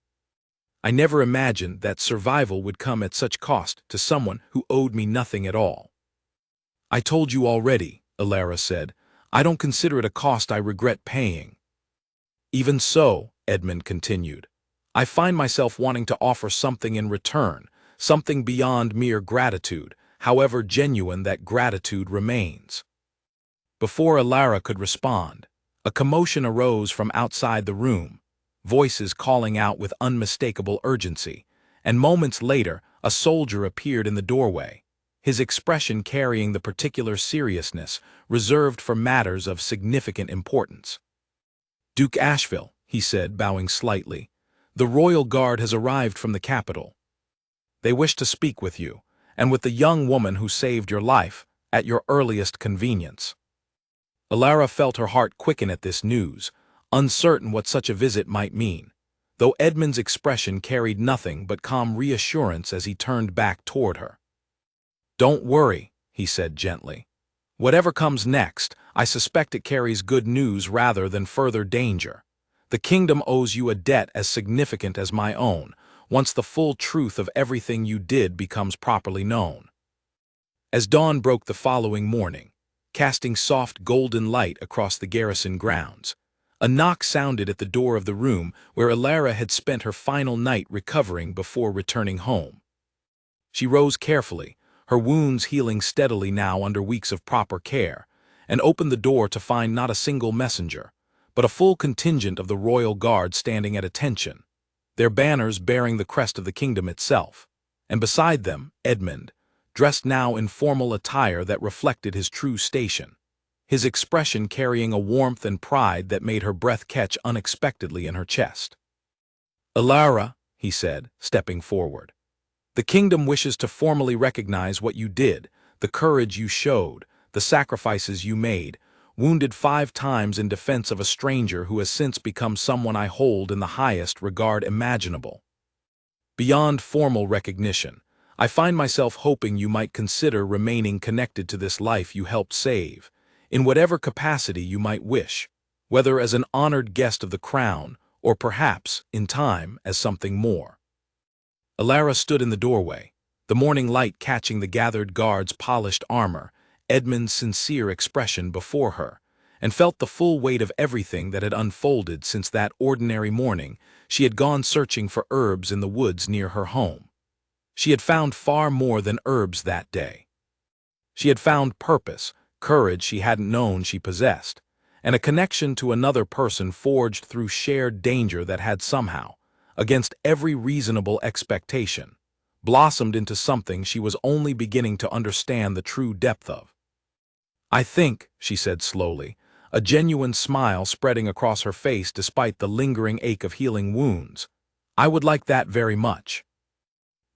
I never imagined that survival would come at such cost to someone who owed me nothing at all." "I told you already," Alara said, "I don't consider it a cost I regret paying." "Even so," Edmund continued, "I find myself wanting to offer something in return, something beyond mere gratitude, however genuine that gratitude remains." Before Alara could respond, a commotion arose from outside the room, voices calling out with unmistakable urgency, and moments later a soldier appeared in the doorway, his expression carrying the particular seriousness reserved for matters of significant importance. "Duke Asheville," he said, bowing slightly, "the Royal Guard has arrived from the capital. They wish to speak with you, and with the young woman who saved your life, at your earliest convenience." Alara felt her heart quicken at this news, uncertain what such a visit might mean, though Edmund's expression carried nothing but calm reassurance as he turned back toward her. "Don't worry," he said gently. "Whatever comes next, I suspect it carries good news rather than further danger. The kingdom owes you a debt as significant as my own, once the full truth of everything you did becomes properly known." As dawn broke the following morning, casting soft golden light across the garrison grounds, a knock sounded at the door of the room where Alara had spent her final night recovering before returning home. She rose carefully, her wounds healing steadily now under weeks of proper care, and opened the door to find not a single messenger, but a full contingent of the Royal Guard standing at attention, their banners bearing the crest of the kingdom itself, and beside them, Edmund, dressed now in formal attire that reflected his true station, his expression carrying a warmth and pride that made her breath catch unexpectedly in her chest. "Alara," he said, stepping forward, "the kingdom wishes to formally recognize what you did, the courage you showed, the sacrifices you made, wounded 5 times in defense of a stranger who has since become someone I hold in the highest regard imaginable. Beyond formal recognition, I find myself hoping you might consider remaining connected to this life you helped save, in whatever capacity you might wish, whether as an honored guest of the crown or perhaps, in time, as something more. Alara stood in the doorway, the morning light catching the gathered guard's polished armor, Edmund's sincere expression before her, and felt the full weight of everything that had unfolded since that ordinary morning she had gone searching for herbs in the woods near her home. She had found far more than herbs that day. She had found purpose, courage she hadn't known she possessed, and a connection to another person forged through shared danger that had somehow, against every reasonable expectation, blossomed into something she was only beginning to understand the true depth of. "I think," she said slowly, a genuine smile spreading across her face despite the lingering ache of healing wounds, "I would like that very much."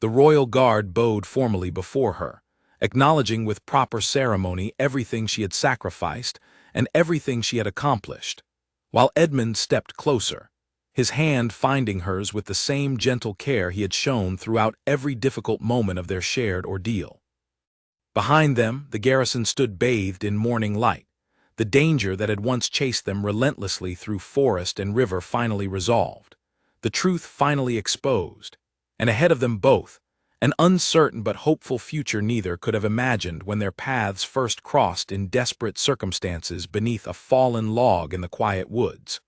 The royal guard bowed formally before her, acknowledging with proper ceremony everything she had sacrificed and everything she had accomplished, while Edmund stepped closer, his hand finding hers with the same gentle care he had shown throughout every difficult moment of their shared ordeal. Behind them, the garrison stood bathed in morning light, the danger that had once chased them relentlessly through forest and river finally resolved, the truth finally exposed, and ahead of them both, an uncertain but hopeful future neither could have imagined when their paths first crossed in desperate circumstances beneath a fallen log in the quiet woods.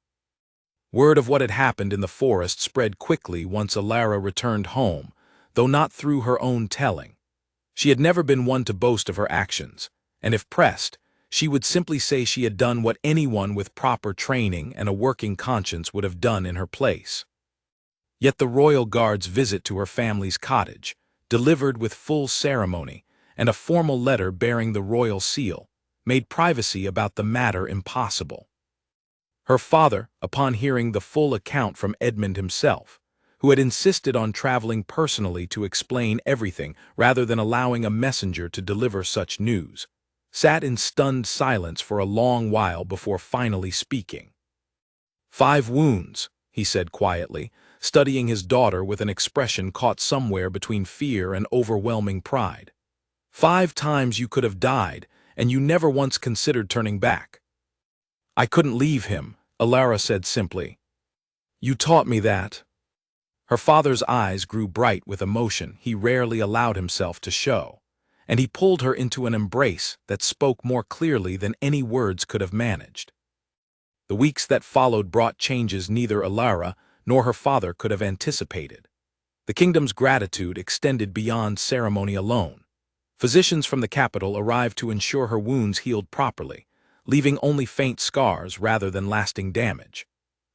Word of what had happened in the forest spread quickly once Alara returned home, though not through her own telling. She had never been one to boast of her actions, and if pressed, she would simply say she had done what anyone with proper training and a working conscience would have done in her place. Yet the royal guard's visit to her family's cottage, delivered with full ceremony, and a formal letter bearing the royal seal, made privacy about the matter impossible. Her father, upon hearing the full account from Edmund himself, who had insisted on traveling personally to explain everything rather than allowing a messenger to deliver such news, sat in stunned silence for a long while before finally speaking. "5 wounds," he said quietly, studying his daughter with an expression caught somewhere between fear and overwhelming pride. "5 times you could have died, and you never once considered turning back." "I couldn't leave him," Alara said simply. "You taught me that." Her father's eyes grew bright with emotion he rarely allowed himself to show, and he pulled her into an embrace that spoke more clearly than any words could have managed. The weeks that followed brought changes neither Alara nor her father could have anticipated. The kingdom's gratitude extended beyond ceremony alone. Physicians from the capital arrived to ensure her wounds healed properly, leaving only faint scars rather than lasting damage.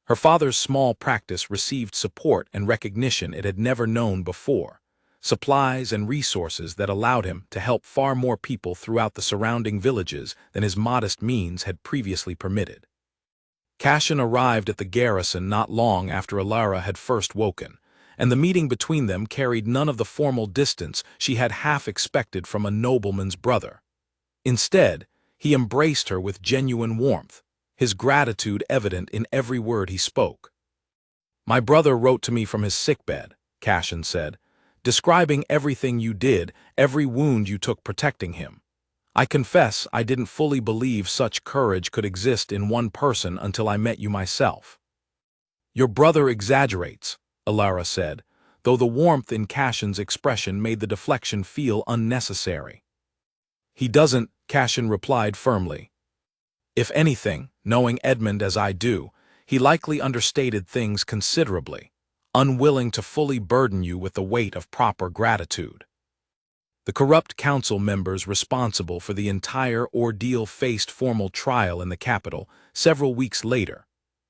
Her father's small practice received support and recognition it had never known before, supplies and resources that allowed him to help far more people throughout the surrounding villages than his modest means had previously permitted. Cashin arrived at the garrison not long after Alara had first woken, and the meeting between them carried none of the formal distance she had half expected from a nobleman's brother. Instead, he embraced her with genuine warmth, his gratitude evident in every word he spoke. "My brother wrote to me from his sickbed," Cashin said, "describing everything you did, every wound you took protecting him. I confess I didn't fully believe such courage could exist in one person until I met you myself." "Your brother exaggerates," Alara said, though the warmth in Cashin's expression made the deflection feel unnecessary. "He doesn't," Cashin replied firmly. "If anything, knowing Edmund as I do, he likely understated things considerably, unwilling to fully burden you with the weight of proper gratitude." The corrupt council members responsible for the entire ordeal faced formal trial in the capital several weeks later,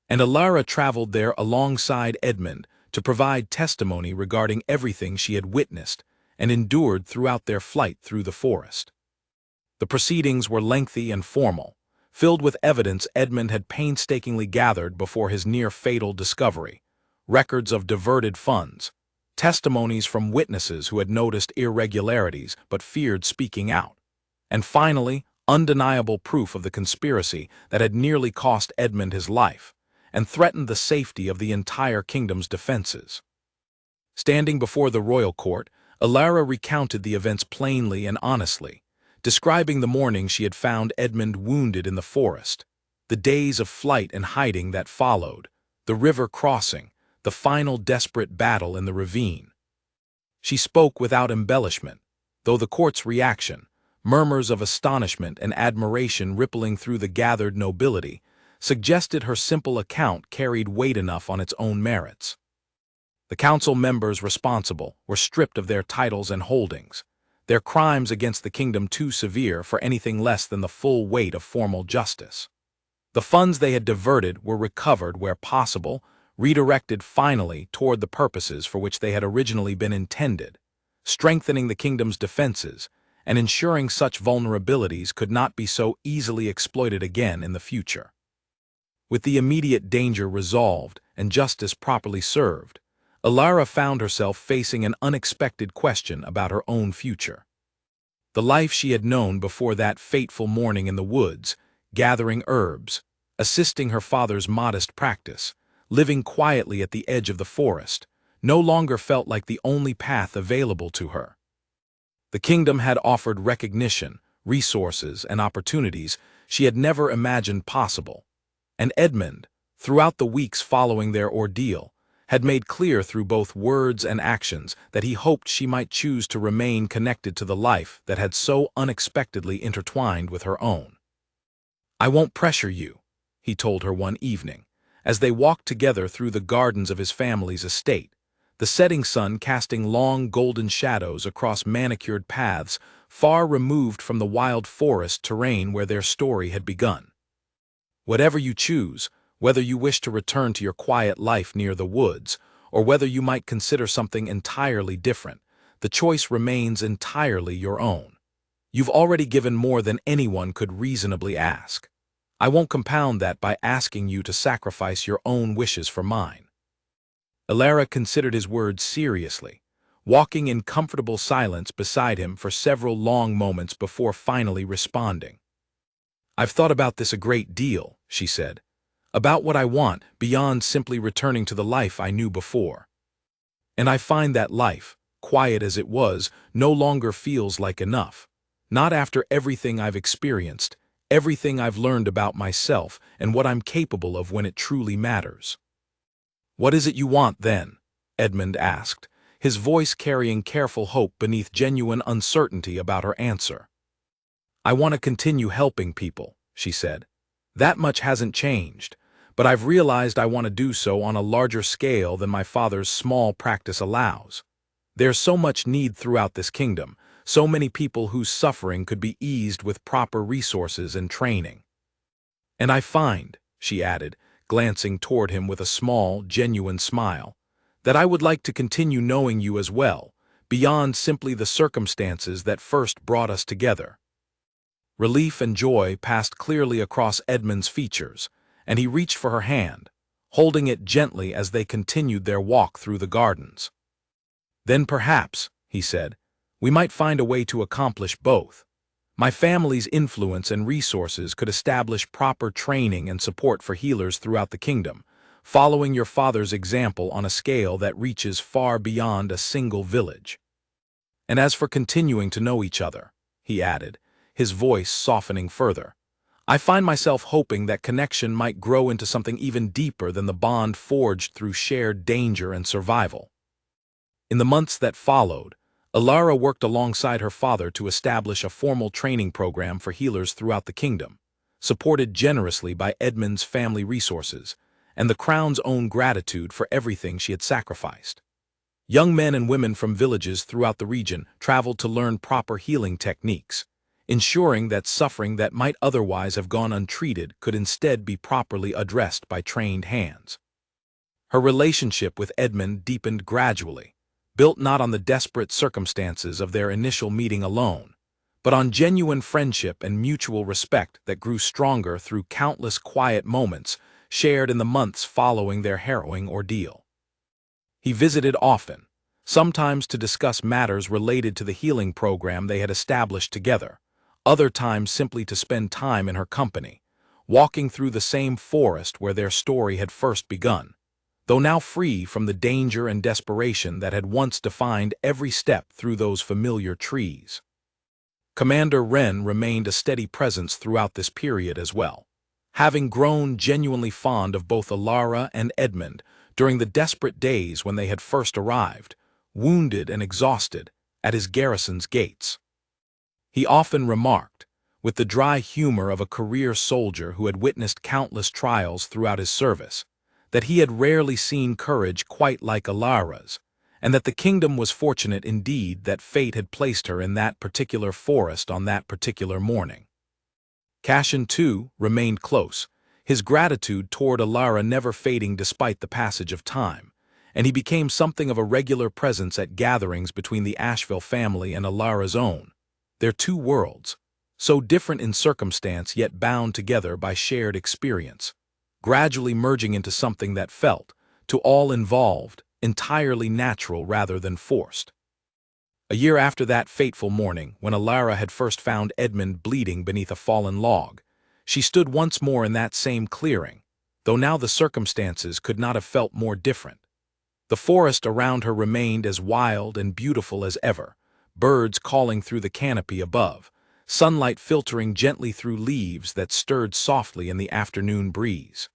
and Alara traveled there alongside Edmund to provide testimony regarding everything she had witnessed and endured throughout their flight through the forest. The proceedings were lengthy and formal, filled with evidence Edmund had painstakingly gathered before his near-fatal discovery, records of diverted funds, testimonies from witnesses who had noticed irregularities but feared speaking out, and finally, undeniable proof of the conspiracy that had nearly cost Edmund his life, and threatened the safety of the entire kingdom's defenses. Standing before the royal court, Alara recounted the events plainly and honestly, describing the morning she had found Edmund wounded in the forest, the days of flight and hiding that followed, the river crossing, the final desperate battle in the ravine. She spoke without embellishment, though the court's reaction, murmurs of astonishment and admiration rippling through the gathered nobility, suggested her simple account carried weight enough on its own merits. The council members responsible were stripped of their titles and holdings, their crimes against the kingdom too severe for anything less than the full weight of formal justice. The funds they had diverted were recovered where possible, redirected finally toward the purposes for which they had originally been intended, strengthening the kingdom's defenses and ensuring such vulnerabilities could not be so easily exploited again in the future. With the immediate danger resolved and justice properly served, Alara found herself facing an unexpected question about her own future. The life she had known before that fateful morning in the woods, gathering herbs, assisting her father's modest practice, living quietly at the edge of the forest, no longer felt like the only path available to her. The kingdom had offered recognition, resources, and opportunities she had never imagined possible, and Edmund, throughout the weeks following their ordeal, had made clear through both words and actions that he hoped she might choose to remain connected to the life that had so unexpectedly intertwined with her own. "I won't pressure you," he told her one evening, as they walked together through the gardens of his family's estate, the setting sun casting long golden shadows across manicured paths far removed from the wild forest terrain where their story had begun. "Whatever you choose, whether you wish to return to your quiet life near the woods, or whether you might consider something entirely different, the choice remains entirely your own. You've already given more than anyone could reasonably ask. I won't compound that by asking you to sacrifice your own wishes for mine." Alara considered his words seriously, walking in comfortable silence beside him for several long moments before finally responding. "I've thought about this a great deal," she said. "About what I want beyond simply returning to the life I knew before. And I find that life, quiet as it was, no longer feels like enough. Not after everything I've experienced, everything I've learned about myself and what I'm capable of when it truly matters." "What is it you want, then?" Edmund asked, his voice carrying careful hope beneath genuine uncertainty about her answer. "I want to continue helping people," she said. "That much hasn't changed, but I've realized I want to do so on a larger scale than my father's small practice allows. There's so much need throughout this kingdom, so many people whose suffering could be eased with proper resources and training. And I find," she added, glancing toward him with a small, genuine smile, "that I would like to continue knowing you as well, beyond simply the circumstances that first brought us together." Relief and joy passed clearly across Edmund's features, and he reached for her hand, holding it gently as they continued their walk through the gardens. "Then perhaps," he said, "we might find a way to accomplish both. My family's influence and resources could establish proper training and support for healers throughout the kingdom, following your father's example on a scale that reaches far beyond a single village. And as for continuing to know each other," he added, his voice softening further, "I find myself hoping that connection might grow into something even deeper than the bond forged through shared danger and survival." In the months that followed, Alara worked alongside her father to establish a formal training program for healers throughout the kingdom, supported generously by Edmund's family resources and the crown's own gratitude for everything she had sacrificed. Young men and women from villages throughout the region traveled to learn proper healing techniques, ensuring that suffering that might otherwise have gone untreated could instead be properly addressed by trained hands. Her relationship with Edmund deepened gradually, built not on the desperate circumstances of their initial meeting alone, but on genuine friendship and mutual respect that grew stronger through countless quiet moments shared in the months following their harrowing ordeal. He visited often, sometimes to discuss matters related to the healing program they had established together, other times simply to spend time in her company, walking through the same forest where their story had first begun, though now free from the danger and desperation that had once defined every step through those familiar trees. Commander Wren remained a steady presence throughout this period as well, having grown genuinely fond of both Alara and Edmund during the desperate days when they had first arrived, wounded and exhausted, at his garrison's gates. He often remarked, with the dry humor of a career soldier who had witnessed countless trials throughout his service, that he had rarely seen courage quite like Alara's, and that the kingdom was fortunate indeed that fate had placed her in that particular forest on that particular morning. Cashin, too, remained close, his gratitude toward Alara never fading despite the passage of time, and he became something of a regular presence at gatherings between the Asheville family and Alara's own, their two worlds, so different in circumstance yet bound together by shared experience, gradually merging into something that felt, to all involved, entirely natural rather than forced. A year after that fateful morning, when Alara had first found Edmund bleeding beneath a fallen log, she stood once more in that same clearing, though now the circumstances could not have felt more different. The forest around her remained as wild and beautiful as ever, birds calling through the canopy above, sunlight filtering gently through leaves that stirred softly in the afternoon breeze.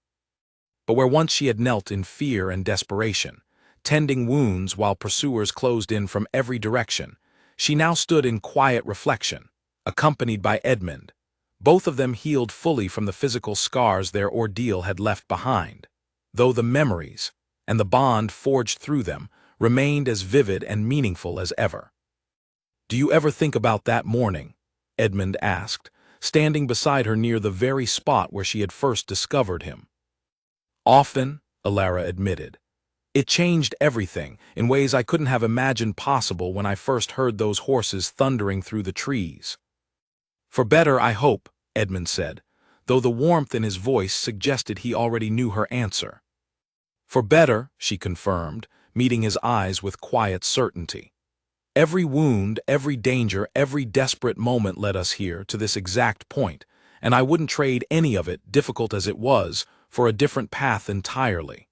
But where once she had knelt in fear and desperation, tending wounds while pursuers closed in from every direction, she now stood in quiet reflection, accompanied by Edmund, both of them healed fully from the physical scars their ordeal had left behind, though the memories, and the bond forged through them, remained as vivid and meaningful as ever. "Do you ever think about that morning?" Edmund asked, standing beside her near the very spot where she had first discovered him. "Often," Alara admitted. "It changed everything, in ways I couldn't have imagined possible when I first heard those horses thundering through the trees." "For better, I hope," Edmund said, though the warmth in his voice suggested he already knew her answer. "For better," she confirmed, meeting his eyes with quiet certainty. "Every wound, every danger, every desperate moment led us here, to this exact point, and I wouldn't trade any of it, difficult as it was, for a different path entirely."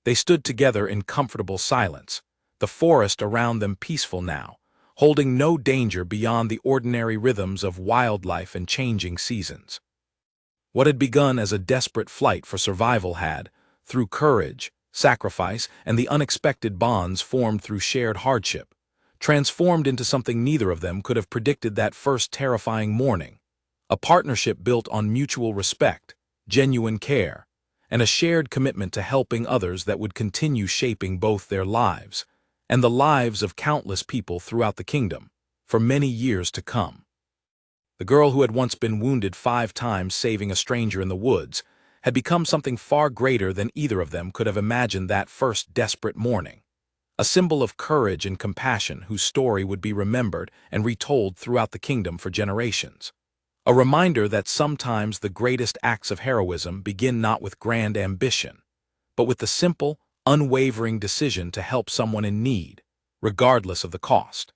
They stood together in comfortable silence, the forest around them peaceful now, holding no danger beyond the ordinary rhythms of wildlife and changing seasons. What had begun as a desperate flight for survival had, through courage, sacrifice, and the unexpected bonds formed through shared hardship, transformed into something neither of them could have predicted that first terrifying morning, a partnership built on mutual respect, genuine care, and a shared commitment to helping others that would continue shaping both their lives and the lives of countless people throughout the kingdom, for many years to come. The girl who had once been wounded 5 times saving a stranger in the woods had become something far greater than either of them could have imagined that first desperate morning, a symbol of courage and compassion whose story would be remembered and retold throughout the kingdom for generations. A reminder that sometimes the greatest acts of heroism begin not with grand ambition, but with the simple, unwavering decision to help someone in need, regardless of the cost.